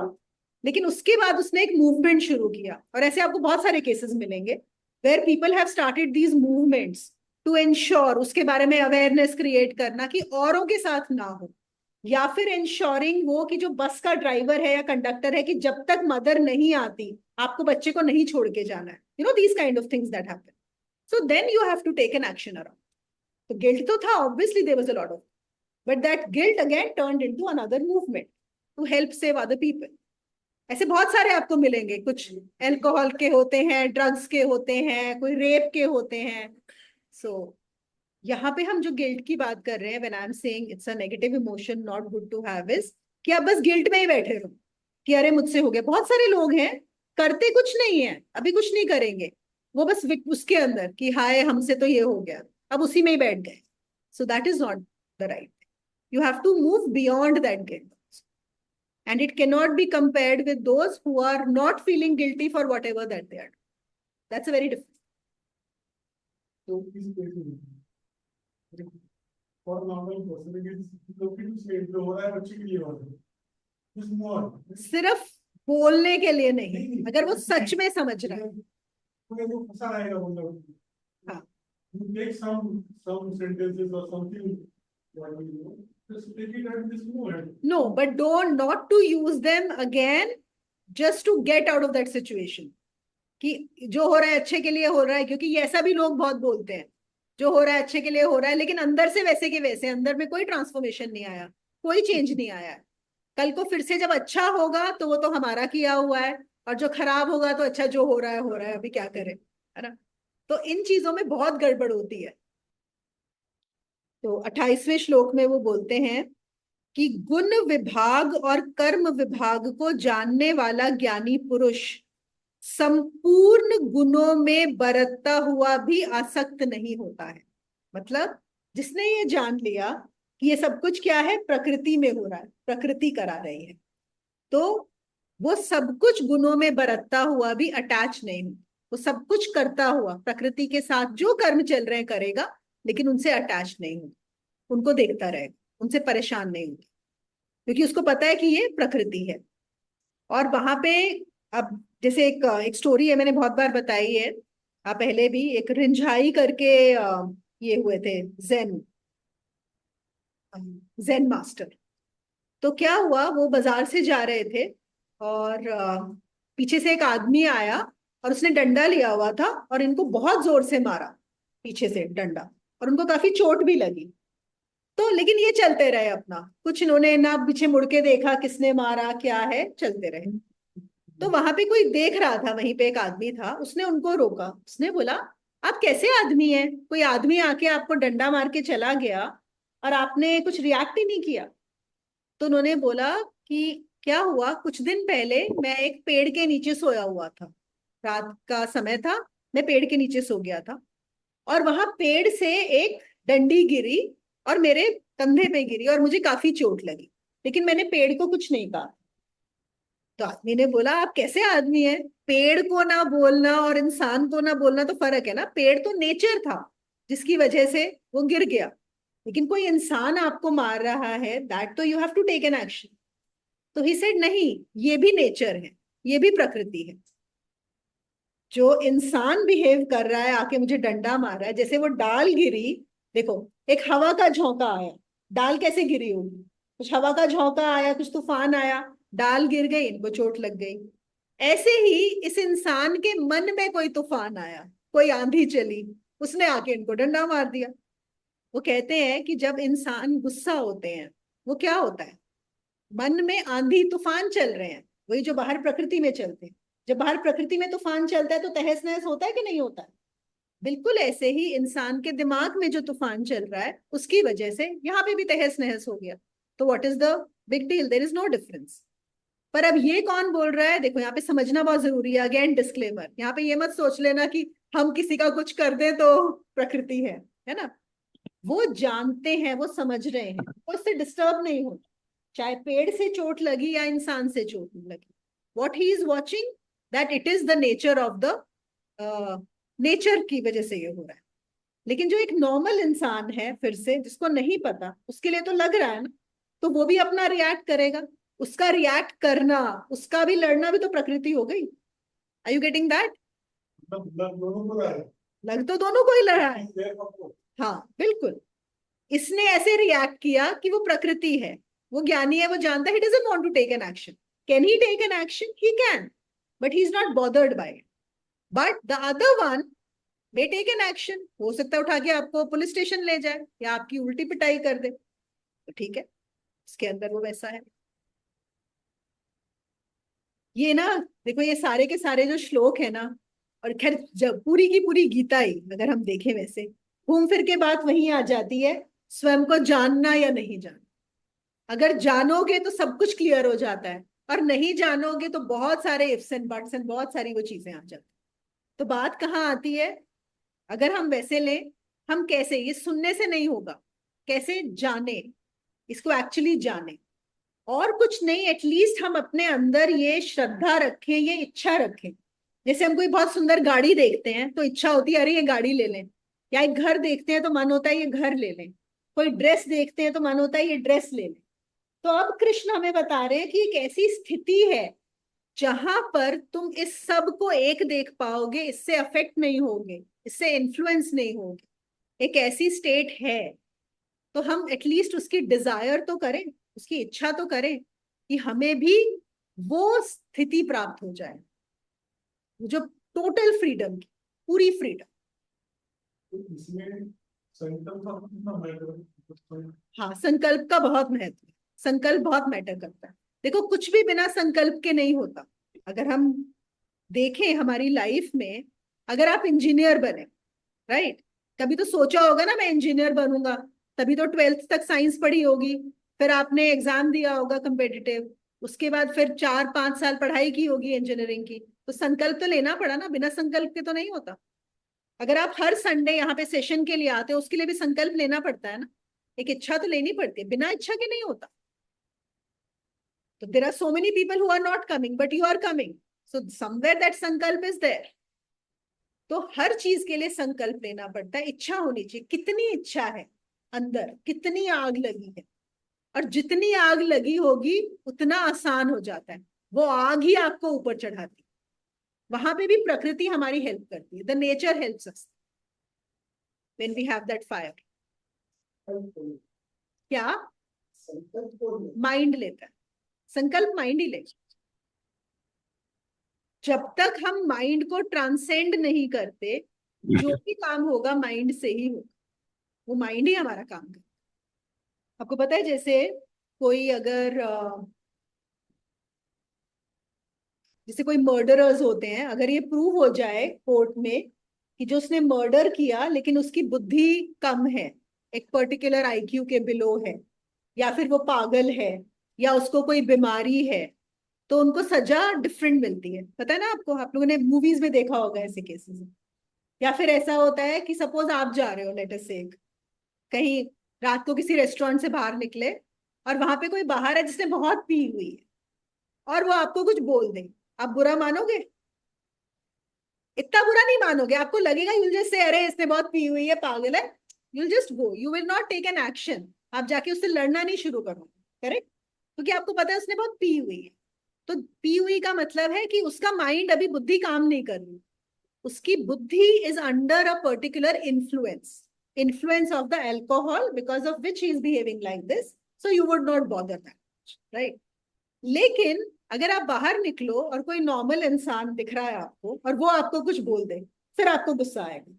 लेकिन उसके बाद उसने एक मूवमेंट शुरू किया, और ऐसे आपको बहुत सारे केसेस मिलेंगे where people have started these movements to ensure, उसके बारे में अवेयरनेस क्रिएट करना कि औरों के साथ ना हो, या फिर इंश्योरिंग वो कि जो बस का ड्राइवर है या कंडक्टर है, कि जब तक मदर नहीं आती आपको बच्चे को नहीं छोड़ के जाना है, you know these kind of things that happen. So then you have to take an action around. तो गिल्ट तो था, obviously there was a lot of, but that guilt again turned into another movement to help save other people. ऐसे बहुत सारे आपको मिलेंगे, कुछ अल्कोहल के होते हैं, ड्रग्स के होते हैं, कोई रेप के होते हैं. सो यहाँ पे हम जो गिल्ट की बात कर रहे हैं, when I am saying it's a negative emotion not good to have, is कि आप बस गिल्ट में ही बैठे रहो कि अरे मुझसे हो गया. बहुत सारे लोग हैं करते कुछ नहीं है, अभी कुछ नहीं करेंगे, वो बस उसके अंदर कि हाय हमसे तो ये हो गया, अब उसी में ही बैठ गए. So that is not the right. You have to move beyond that guilt, and it cannot be compared with those who are not feeling guilty for whatever that they are doing. That's a very different. तो इस केस में फॉर नॉर्मल पर्सन, जो हो रहा है बच्चे के लिए हो रहा है, just move on. सिर्फ बोलने के लिए नहीं, अगर वो सच में समझ रहा है। तुम्हें वो फंसा आएगा मतलब। हाँ। You take some sentences or something, what do you know? Just take it and just move on. No, but don't not to use them again just to get out of that situation. कि जो हो रहा है अच्छे के लिए हो रहा है, क्योंकि ये ऐसा भी लोग बहुत बोलते हैं, जो हो रहा है अच्छे के लिए हो रहा है, लेकिन अंदर से वैसे के वैसे, अंदर में कोई ट्रांसफॉर्मेशन नहीं आया, कोई चेंज नहीं आया है। कल को फिर से जब अच्छा होगा तो वो तो हमारा किया हुआ है, और जो खराब होगा तो अच्छा, जो हो रहा है, अभी क्या करें, है ना। तो इन चीजों में बहुत गड़बड़ होती है। तो 28वें श्लोक में वो बोलते हैं कि गुण विभाग और कर्म विभाग को जानने वाला ज्ञानी पुरुष संपूर्ण गुणों में बरतता हुआ भी आसक्त नहीं होता है। मतलब जिसने ये जान लिया कि ये सब कुछ क्या है, प्रकृति में हो रहा है, प्रकृति करा रही है, तो वो सब कुछ गुणों में बरतता हुआ भी अटैच नहीं हो, वो सब कुछ करता हुआ प्रकृति के साथ जो कर्म चल रहे हैं करेगा, लेकिन उनसे अटैच नहीं हो, उनको देखता रहेगा, उनसे परेशान नहीं होगा, क्योंकि उसको पता है कि ये प्रकृति है। और वहां पे अब जैसे एक स्टोरी है, मैंने बहुत बार बताई है, पहले भी, एक रिंझाई करके ये हुए थे जेन मास्टर। तो क्या हुआ, वो बाजार से जा रहे थे और पीछे से एक आदमी आया और उसने डंडा लिया हुआ था और इनको बहुत जोर से मारा पीछे से डंडा, और उनको काफी चोट भी लगी। तो लेकिन ये चलते रहे अपना, कुछ इन्होंने ना पीछे मुड़ के देखा किसने मारा क्या है, चलते रहे। तो वहां पे कोई देख रहा था, वहीं पे एक आदमी था, उसने उनको रोका, उसने बोला आप कैसे आदमी हैं, कोई आदमी आके आपको डंडा मार के चला गया और आपने कुछ रिएक्ट ही नहीं किया। तो उन्होंने बोला कि क्या हुआ, कुछ दिन पहले मैं एक पेड़ के नीचे सोया हुआ था, रात का समय था, मैं पेड़ के नीचे सो गया था, और वहां पेड़ से एक डंडी गिरी और मेरे कंधे पे गिरी और मुझे काफी चोट लगी, लेकिन मैंने पेड़ को कुछ नहीं कहा। तो आदमी ने बोला आप कैसे आदमी है, पेड़ को ना बोलना और इंसान को ना बोलना तो फर्क है ना, पेड़ तो नेचर था जिसकी वजह से वो गिर गया, लेकिन कोई इंसान आपको मार रहा है, दैट तो you have to take an action. तो ही सेड नहीं, ये भी नेचर है, ये भी प्रकृति है। जो इंसान बिहेव कर रहा है, आके मुझे डंडा मार रहा है, जैसे वो डाल गिरी, देखो एक हवा का झोंका आया, डाल कैसे गिरी होगी, कुछ हवा का झोंका आया, कुछ तूफान आया, डाल गिर गई, इनको चोट लग गई। ऐसे ही इस इंसान के मन में कोई तूफान आया, कोई आंधी चली, उसने आके इनको डंडा मार दिया। वो कहते हैं कि जब इंसान गुस्सा होते हैं, वो क्या होता है, मन में आंधी तूफान चल रहे हैं, वही जो बाहर प्रकृति में चलते हैं। जब बाहर प्रकृति में तूफान चलता है तो तहस नहस होता है कि नहीं होता है। बिल्कुल ऐसे ही इंसान के दिमाग में जो तूफान चल रहा है, उसकी वजह से यहाँ पे भी तहस नहस हो गया। तो what is the big deal, there is no difference. पर अब ये कौन बोल रहा है, देखो यहाँ पे समझना बहुत जरूरी है, अगेन डिस्क्लेमर, यहाँ पे ये मत सोच लेना कि हम किसी का कुछ कर दे तो प्रकृति है ना। वो जानते हैं, वो समझ रहे हैं, वो इससे डिस्टर्ब नहीं होता, चाहे पेड़ से चोट लगी या इंसान से चोट लगी। What he is watching, that it is the nature of the nature की वजह से ये हो रहा है। लेकिन जो एक नॉर्मल इंसान है, फिर से जिसको नहीं पता, उसके लिए तो लग रहा है ना, तो वो भी अपना रिएक्ट करेगा, उसका रिएक्ट करना, उसका भी लड़ना भी तो प्रकृति हो गई। Are you getting that? दोनों को है। लग तो दोनों को ही लड़ा है। आपको हाँ बिल्कुल, इसने ऐसे रिएक्ट किया कि वो प्रकृति है, वो ज्ञानी है, वो जानता है, he doesn't want to take an action. Can he take an action? He can, but he's not bothered by it. But the other one may take an action. हो सकता है उठा के आपको पुलिस स्टेशन ले जाए या आपकी उल्टी पिटाई कर दे, तो ठीक है, इसके अंदर वो वैसा है। ये ना देखो, ये सारे के सारे जो श्लोक है ना, और खैर जब पूरी की पूरी गीता ही अगर हम देखें, वैसे घूम फिर के बात वहीं आ जाती है, स्वयं को जानना या नहीं जानना। अगर जानोगे तो सब कुछ क्लियर हो जाता है, और नहीं जानोगे तो बहुत सारे इफ्स एंड बट्स एंड बहुत सारी वो चीजें आ जाती। तो बात कहाँ आती है, अगर हम वैसे लें, हम कैसे, ये सुनने से नहीं होगा, कैसे जाने, इसको एक्चुअली जाने। और कुछ नहीं, एटलीस्ट हम अपने अंदर ये श्रद्धा रखें, ये इच्छा रखें। जैसे हम कोई बहुत सुंदर गाड़ी देखते हैं तो इच्छा होती है अरे ये गाड़ी ले लें, या एक घर देखते हैं तो मन होता है ये घर ले लें, कोई ड्रेस देखते हैं तो मन होता है ये ड्रेस ले लें। तो अब कृष्ण हमें बता रहे हैं कि एक ऐसी स्थिति है जहां पर तुम इस सब को एक देख पाओगे, इससे अफेक्ट नहीं होगे, इससे इन्फ्लुएंस नहीं होगे, एक ऐसी स्टेट है। तो हम एटलीस्ट उसकी डिजायर तो करें, उसकी इच्छा तो करें कि हमें भी वो स्थिति प्राप्त हो जाए, जो टोटल फ्रीडम की, पूरी फ्रीडम। तो इसमें संकल्प का कितना मैटर है? हाँ, संकल्प का बहुत महत्व है, संकल्प बहुत मैटर करता है। देखो, कुछ भी बिना संकल्प के नहीं होता। अगर हम देखें हमारी लाइफ में, अगर आप इंजीनियर बने, राइट, कभी तो सोचा होगा ना मैं इंजीनियर बनूंगा, तभी तो 12th तक साइंस पढ़ी होगी, फिर आपने एग्जाम दिया होगा कम्पिटिटिव, उसके बाद फिर 4-5 साल पढ़ाई की होगी इंजीनियरिंग की। तो संकल्प तो लेना पड़ा ना, बिना संकल्प के तो नहीं होता। अगर आप हर संडे यहाँ पे सेशन के लिए आते हो, उसके लिए भी संकल्प लेना पड़ता है ना, एक इच्छा तो लेनी पड़ती है, बिना इच्छा के नहीं होता। तो there are so many people who are not coming but you are coming, so somewhere that sankalp is there. तो हर चीज के लिए संकल्प लेना पड़ता है, इच्छा होनी चाहिए। कितनी इच्छा है अंदर, कितनी आग लगी है, और जितनी आग लगी होगी उतना आसान हो जाता है, वो आग ही आपको ऊपर चढ़ाती है। वहां पे भी प्रकृति हमारी हेल्प करती है, the nature helps us when we have that fire. क्या? माइंड लेता है संकल्प, माइंड ही लेगा। जब तक हम माइंड को ट्रांसेंड नहीं करते, जो भी काम होगा माइंड से ही होगा, वो माइंड ही हमारा काम करता है। आपको पता है, जैसे कोई अगर जैसे कोई मर्डरर्स होते हैं, अगर ये प्रूव हो जाए कोर्ट में कि जो उसने मर्डर किया लेकिन उसकी बुद्धि कम है, एक पर्टिकुलर आईक्यू के बिलो है, या फिर वो पागल है, या उसको कोई बीमारी है, तो उनको सजा डिफरेंट मिलती है। पता है ना आपको, आप लोगों ने मूवीज में देखा होगा ऐसे केसेस। या फिर ऐसा होता है कि सपोज आप जा रहे हो, लेट अस से, कहीं रात को किसी रेस्टोरेंट से बाहर निकले, और वहां पे कोई बाहर है जिसने बहुत पी हुई है, और वो आपको कुछ बोल दे, आप बुरा मानोगे? इतना बुरा नहीं मानोगे, आपको लगेगा, यूल जस्ट से अरे इसने बहुत पी हुई है, पागल है, you'll just go, you will not take an action. आप जाके उससे लड़ना नहीं शुरू करोगे, करेक्ट? क्योंकि आपको पता है उसने बहुत पी हुई है। तो पी हुई का मतलब है कि उसका माइंड, अभी बुद्धि काम नहीं कर रही, उसकी बुद्धि is under a particular influence, influence of the alcohol, because of which he is behaving like this, so you would not bother that, right? लेकिन अगर आप बाहर निकलो और कोई नॉर्मल इंसान दिख रहा है आपको, और वो आपको कुछ बोल दे, फिर आपको गुस्सा आएगा,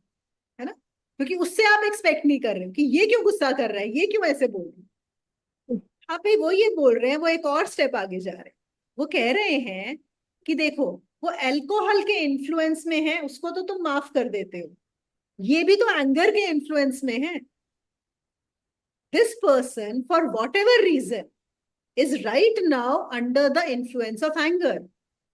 है ना? क्योंकि उससे आप एक्सपेक्ट नहीं कर रहे हो कि ये क्यों गुस्सा कर रहा है, ये क्यों ऐसे बोल रहा है। आप ही वो ये बोल रहे हैं, वो एक और स्टेप आगे जा रहे हैं। वो कह रहे हैं कि देखो, वो अल्कोहल के इन्फ्लुएंस में है, उसको तो तुम माफ कर देते हो, ये भी तो एंगर के इन्फ्लुएंस में है। This person for whatever reason is right now under the influence of anger,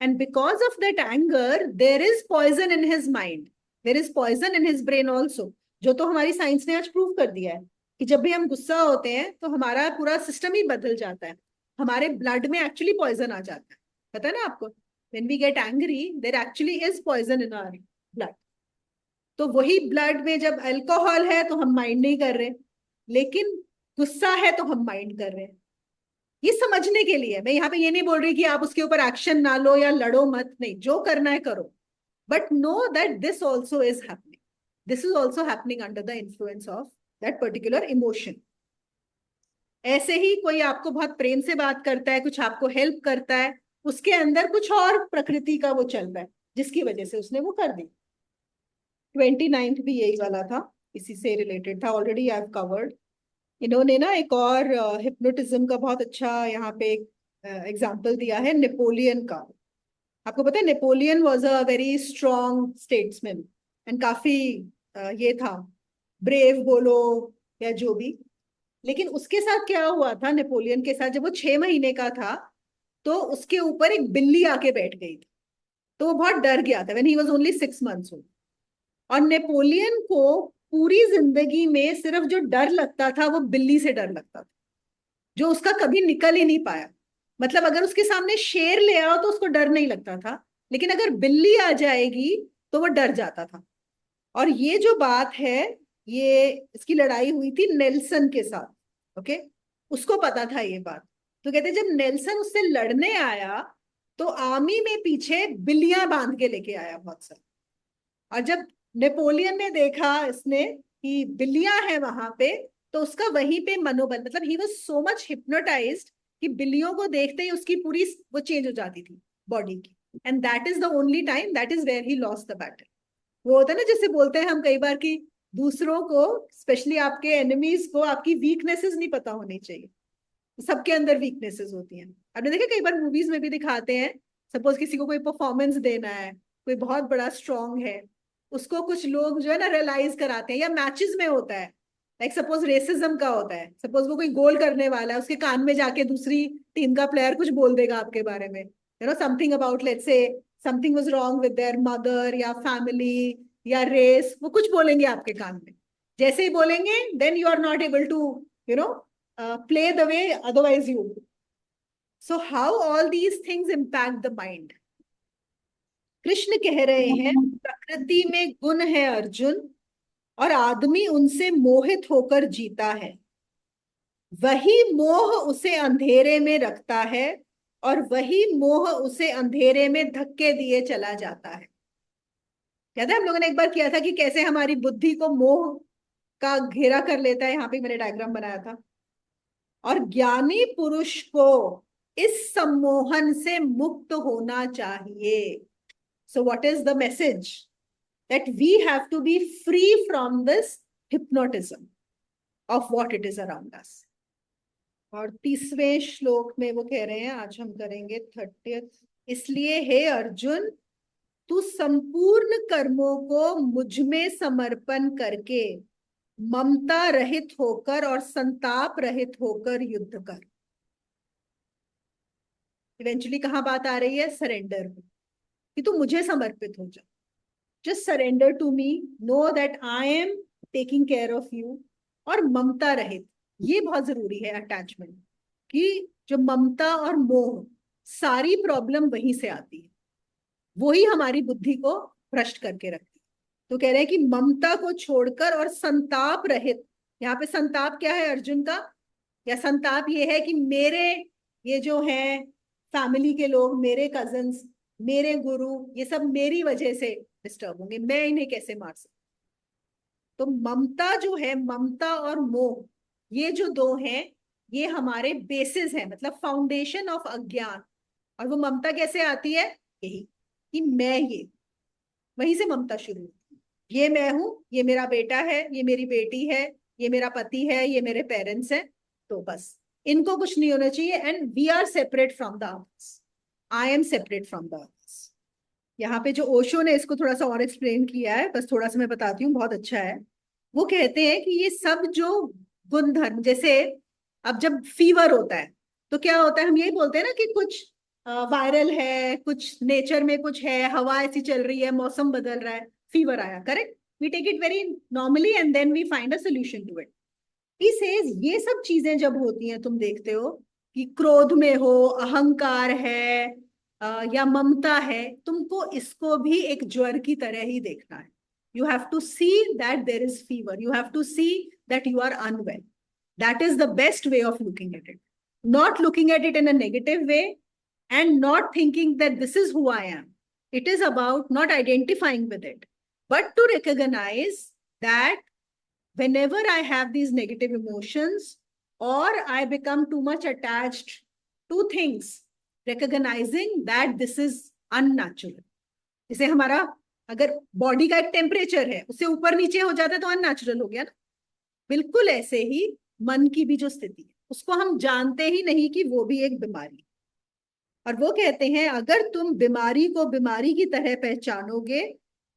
and because of that anger there is poison in his mind, there is poison in his brain also, जो तो हमारी साइंस ने आज प्रूव कर दिया है कि जब भी हम गुस्सा होते हैं तो हमारा पूरा सिस्टम ही बदल जाता है, हमारे ब्लड में एक्चुअली पॉइजन आ जाता है। पता है ना आपको, when we get angry there actually is poison in our blood। तो वही ब्लड में जब अल्कोहल है तो हम माइंड नहीं कर रहे, लेकिन गुस्सा है तो हम माइंड कर रहे हैं। ये समझने के लिए मैं यहाँ पे ये नहीं बोल रही कि आप उसके ऊपर एक्शन ना लो या लड़ो मत, नहीं, जो करना है करो, but know that this also is happening, this is also happening under the influence of that particular emotion. ऐसे ही कोई आपको बहुत प्रेम से बात करता है, कुछ आपको हेल्प करता है, उसके अंदर कुछ और प्रकृति का वो चल रहा है, जिसकी वजह से उसने वो कर दी। 29th भी यही वाला था, इसी से रिलेटेड था, ऑलरेडी आई हैव कवर्ड। इन्होंने ना एक और हिप्नोटिज्म का बहुत अच्छा यहाँ पे एक एग्जाम्पल दिया है, नेपोलियन का। आपको पता है Napoleon was a very strong statesman, and काफी ये था, ब्रेव बोलो या जो भी। लेकिन उसके साथ क्या हुआ था, नेपोलियन के साथ, जब वो 6 महीने का था तो उसके ऊपर एक बिल्ली आके बैठ गई थी, तो वो बहुत डर गया था, when he was only 6 months old. और नेपोलियन को पूरी जिंदगी में सिर्फ जो डर लगता था वो बिल्ली से डर लगता था, जो उसका कभी निकल ही नहीं पाया। मतलब अगर उसके सामने शेर ले आओ तो उसको डर नहीं लगता था, लेकिन अगर बिल्ली आ जाएगी तो वो डर जाता था। और ये जो बात है, ये इसकी लड़ाई हुई थी नेल्सन के साथ, ओके? उसको पता था ये बात। तो कहते हैं जब नेल्सन उससे लड़ने आया तो आर्मी में पीछे बिल्लियां बांध के लेके आया बहुत सारी। और जब नेपोलियन ने देखा इसने कि बिल्लियां हैं वहां पे, तो उसका वहीं पे मनोबल, मतलब he was so much hypnotised कि बिल्लियों को देखते ही उसकी पूरी वो चेंज हो जाती थी बॉडी की। And that is the only time, that is where he lost the battle. वो होता है ना, जैसे बोलते हैं हम कई बार कि दूसरों को, स्पेशली आपके एनिमीज को, आपकी वीकनेसेस नहीं पता होनी चाहिए। सबके अंदर वीकनेसेस होती हैं। आपने देखा कई बार मूवीज में भी दिखाते हैं, सपोज किसी को कोई परफॉर्मेंस देना है, कोई बहुत बड़ा स्ट्रांग है, उसको कुछ लोग जो है ना रियलाइज कराते हैं, या मैचेस में होता है, लाइक सपोज रेसिज्म का होता है, सपोज वो कोई गोल करने वाला है, उसके कान में जाके दूसरी टीम का प्लेयर कुछ बोल देगा आपके बारे में, you know something about, let's say something was wrong with their mother या फैमिली या रेस, वो कुछ बोलेंगे आपके कान में। जैसे ही बोलेंगे then you are not able to you know play the way otherwise you would. So how all these things impact the mind? Krishna कह रहे हैं प्रकृति में गुण है अर्जुन, और आदमी उनसे मोहित होकर जीता है। वही मोह उसे अंधेरे में रखता है, और वही मोह उसे अंधेरे में धक्के दिए चला जाता है। याद है हम लोगों ने एक बार किया था कि कैसे हमारी बुद्धि को मोह का घेरा कर लेता है, यहाँ पे मैंने डायग्राम बनाया था। और ज्ञानी पुरुष को इस सम्मोहन से मुक्त होना चाहिए। So what is the message? That we have to be free from this hypnotism of what it is around us. और 30वें श्लोक में वो कह रहे हैं, आज हम करेंगे 30th। इसलिए हे अर्जुन, तू संपूर्ण कर्मों को मुझ में समर्पण करके ममता रहित होकर और संताप रहित होकर युद्ध कर। इवेंचुअली कहां बात आ रही है? सरेंडर में, कि तू मुझे समर्पित हो जा। Just surrender to me, know that I am taking care of you. और ममता रहित, ये बहुत जरूरी है अटैचमेंट कि जो ममता और मोह, सारी प्रॉब्लम वहीं से आती है, वही हमारी बुद्धि को भ्रष्ट करके रखती है। तो कह रहे हैं कि ममता को छोड़कर और संताप रहित। यहाँ पे संताप क्या है अर्जुन का? या संताप ये है कि मेरे ये जो है फैमिली के लोग, मेरे कजन्स, मेरे गुरु, ये सब मेरी वजह से डिस्टर्ब होंगे, मैं इन्हें कैसे मार सकता। तो ममता जो है, ममता और मोह, ये जो दो हैं, ये हमारे बेसिस है, मतलब फाउंडेशन ऑफ अज्ञान। और वो ममता कैसे आती है? यही कि मैं ये, वहीं से ममता शुरू होती है। ये मैं हूं, ये मेरा बेटा है, ये मेरी बेटी है, ये मेरा पति है, ये मेरे पेरेंट्स हैं, तो बस इनको कुछ नहीं होना चाहिए। And we are separate from the others, I am separate from the others. यहाँ पे जो ओशो ने इसको थोड़ा सा और एक्सप्लेन किया है, बस थोड़ा सा मैं बताती हूँ, बहुत अच्छा है। वो कहते हैं कि ये सब जो गुण धर्म, जैसे अब जब फीवर होता है तो क्या होता है, हम यही बोलते हैं ना कि कुछ वायरल है, कुछ नेचर में कुछ है, हवा ऐसी चल रही है, मौसम बदल रहा है, फीवर आया, correct? We take it very normally and then we find a solution to it. He says ये सब चीजें जब होती हैं, तुम देखते हो कि क्रोध में हो, अहंकार है, या ममता है, तुमको इसको भी एक ज्वर की तरह ही देखना है। You have to see that there is fever, you have to see that you are unwell. That is the best way of looking at it, not looking at it in a negative way and not thinking that this is who I am. It is about not identifying with it, but to recognize that whenever I have these negative emotions or I become too much attached to things, recognizing that this is unnatural. जैसे हमारा अगर बॉडी का एक टेम्परेचर है, उससे ऊपर नीचे हो जाता है तो अननेचुरल हो गया ना। बिल्कुल ऐसे ही मन की भी जो स्थिति है, उसको हम जानते ही नहीं कि वो भी एक बीमारी। और वो कहते हैं अगर तुम बीमारी को बीमारी की तरह पहचानोगे,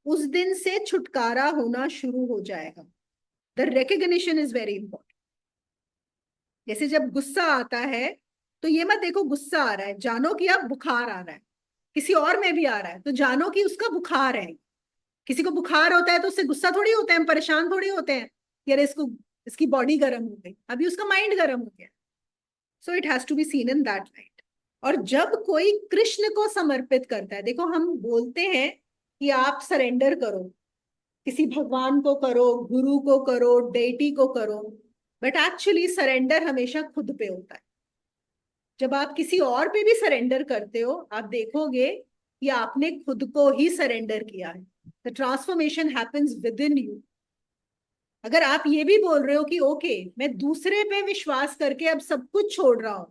उस दिन से छुटकारा होना शुरू हो जाएगा। The recognition is very important. जैसे जब गुस्सा आता है तो ये मत देखो गुस्सा आ रहा है, जानो कि अब बुखार आ रहा है। किसी और में भी आ रहा है तो जानो कि उसका बुखार है। किसी को बुखार होता है तो उससे गुस्सा थोड़ी होता है, हम परेशान थोड़ी होते हैं यार इसको, इसकी बॉडी गर्म हो गई, अभी उसका माइंड गर्म हो गया। So it has to be seen in that light. और जब कोई कृष्ण को समर्पित करता है, देखो हम बोलते हैं कि आप सरेंडर करो, किसी भगवान को करो, गुरु को करो, डेटी को करो, बट एक्चुअली सरेंडर हमेशा खुद पे होता है। जब आप किसी और पे भी सरेंडर करते हो, आप देखोगे कि आपने खुद को ही सरेंडर किया है। The transformation happens with in you. अगर आप ये भी बोल रहे हो कि ओके मैं दूसरे पे विश्वास करके अब सब कुछ छोड़ रहा हूं,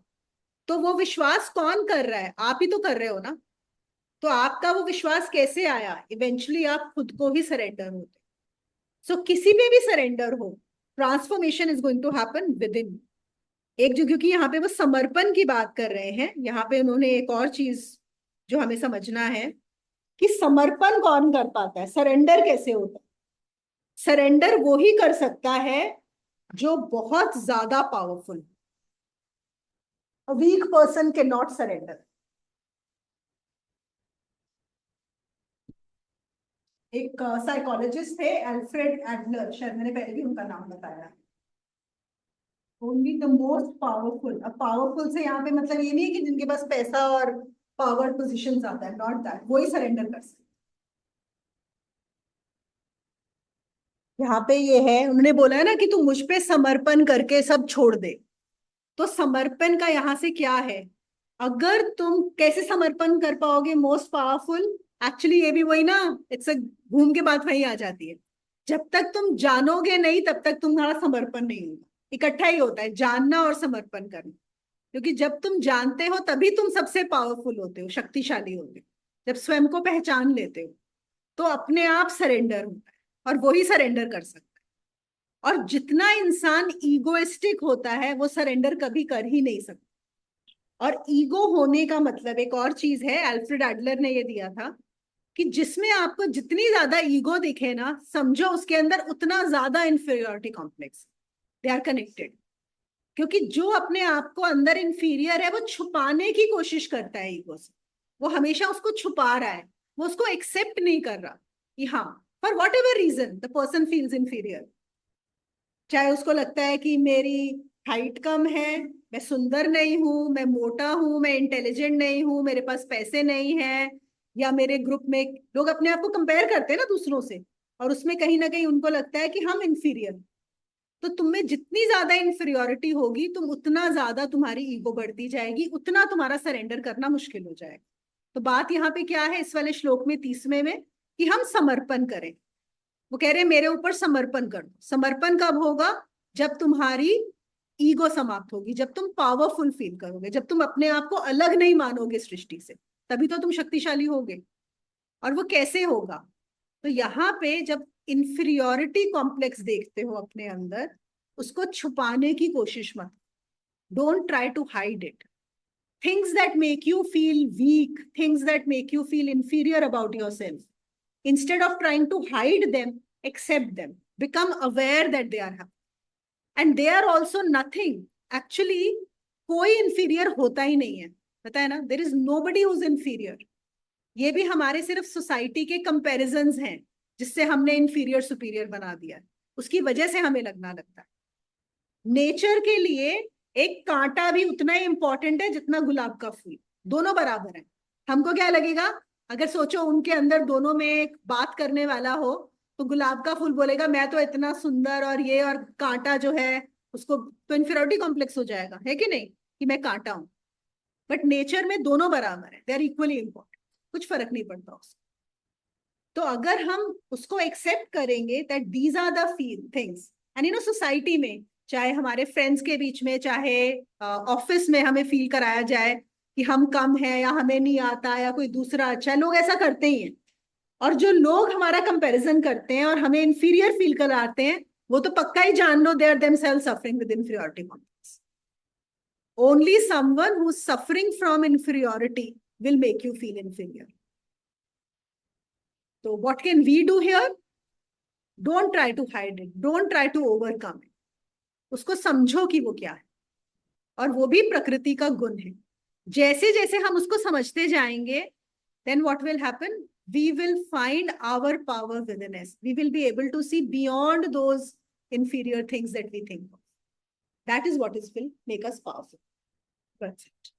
तो वो विश्वास कौन कर रहा है? आप ही तो कर रहे हो ना। तो आपका वो विश्वास कैसे आया? इवेंचुअली आप खुद को ही सरेंडर होते। सो किसी पे भी सरेंडर हो, transformation is going to happen within. एक जो, क्योंकि यहाँ पे वो समर्पण की बात कर रहे हैं, यहाँ पे उन्होंने एक और चीज जो हमें समझना है कि समर्पण कौन कर पाता है, सरेंडर कैसे होता है। सरेंडर वो ही कर सकता है जो बहुत ज्यादा powerful. A weak person can not surrender. एक साइकोलॉजिस्ट थे अल्फ्रेड एडलर, शायद मैंने पहले भी उनका नाम बताया। Only the most powerful. अब पावरफुल से यहाँ पे मतलब ये नहीं है कि जिनके पास पैसा और पावर पोजिशन आता है, नॉट दैट, वो ही सरेंडर कर सकते। यहाँ पे ये है, उन्होंने बोला है ना कि तू मुझ पे समर्पण करके सब छोड़ दे। तो समर्पण का यहाँ से क्या है? अगर तुम कैसे समर्पण कर पाओगे मोस्ट पावरफुल? एक्चुअली ये भी वही ना, इट्स घूम के बात वही आ जाती है। जब तक तुम जानोगे नहीं तब तक तुम्हारा समर्पण नहीं होगा। इकट्ठा ही होता है जानना और समर्पण करना। क्योंकि जब तुम जानते हो तभी तुम सबसे पावरफुल होते हो, शक्तिशाली होते हो। जब स्वयं को पहचान लेते हो तो अपने आप सरेंडर होता है, और वही सरेंडर कर सकता है। और जितना इंसान ईगोइस्टिक होता है वो सरेंडर कभी कर ही नहीं सकता। और ईगो होने का मतलब एक और चीज है, अल्फ्रेड एडलर ने ये दिया था कि जिसमें आपको जितनी ज्यादा ईगो दिखे ना, समझो उसके अंदर उतना ज्यादा inferiority complex. They are connected. क्योंकि जो अपने आप को अंदर इंफीरियर है वो छुपाने की कोशिश करता है ईगो से। वो हमेशा उसको छुपा रहा है, वो उसको एक्सेप्ट नहीं कर रहा कि हाँ, for whatever reason the person feels inferior. चाहे उसको लगता है कि मेरी हाइट कम है, मैं सुंदर नहीं हूं, मैं मोटा हूं, मैं इंटेलिजेंट नहीं हूं, मेरे पास पैसे नहीं है, या मेरे ग्रुप में लोग अपने आप को कंपेयर करते हैं ना दूसरों से, और उसमें कहीं ना कहीं उनको लगता है कि हम इंफीरियर। तो तुम में जितनी ज्यादा इंफीरियोरिटी होगी, तुम उतना ज्यादा तुम्हारी ईगो बढ़ती जाएगी, उतना तुम्हारा सरेंडर करना मुश्किल हो जाएगा। तो बात यहाँ पे क्या है इस वाले श्लोक में 30वें में, कि हम समर्पण करें। वो कह रहे हैं मेरे ऊपर समर्पण कर दो। समर्पण कब होगा? जब तुम्हारी ईगो समाप्त होगी, जब तुम पावरफुल फील करोगे, जब तुम अपने आप को अलग नहीं मानोगे सृष्टि से, तभी तो तुम शक्तिशाली होगे। और वो कैसे होगा? तो यहाँ पे जब इंफीरियोरिटी कॉम्प्लेक्स देखते हो अपने अंदर, उसको छुपाने की कोशिश मत। Don't try to hide it. Things that make you feel weak, things that make you feel inferior about yourself, instead of trying to hide them, accept them, become aware that they are happening and they are also nothing actually। कोई inferior होता ही नहीं है, पता है ना, there is nobody who's inferior। ये भी हमारे सिर्फ सोसाइटी के कंपैरिजंस हैं जिससे हमने इंफीरियर सुपीरियर बना दिया है, उसकी वजह से हमें लगता है। नेचर के लिए एक कांटा भी उतना ही इंपॉर्टेंट है जितना गुलाब का फूल, दोनों बराबर है। हमको क्या लगेगा? अगर सोचो उनके अंदर दोनों में एक बात करने वाला हो, तो गुलाब का फूल बोलेगा मैं तो इतना सुंदर और ये, और कांटा जो है उसको तो इंफीरियोरिटी कॉम्प्लेक्स हो जाएगा, है कि नहीं, कि मैं कांटा हूं। बट नेचर में दोनों बराबर है, दे आर इक्वली इंपॉर्टेंट, कुछ फर्क नहीं पड़ता उसको। तो अगर हम उसको एक्सेप्ट करेंगे that these are the things, and society में, चाहे हमारे फ्रेंड्स के बीच में, चाहे ऑफिस में हमें फील कराया जाए कि हम कम है या हमें नहीं आता या कोई दूसरा अच्छा है, लोग ऐसा करते ही हैं। और जो लोग हमारा कंपैरिजन करते हैं और हमें इंफीरियर फील कराते हैं, वो तो पक्का ही जान लो they are themselves suffering with inferiority complex. Only someone who is suffering from inferiority will make you feel inferior. तो what can we do here? Don't try to hide it, don't try to overcome it. उसको समझो कि वो क्या है, और वो भी प्रकृति का गुण है। जैसे जैसे हम उसको समझते जाएंगे, then what will happen? We will find our power within us. We will be able to see beyond those inferior things that we think of. That is what will make us powerful. That's it.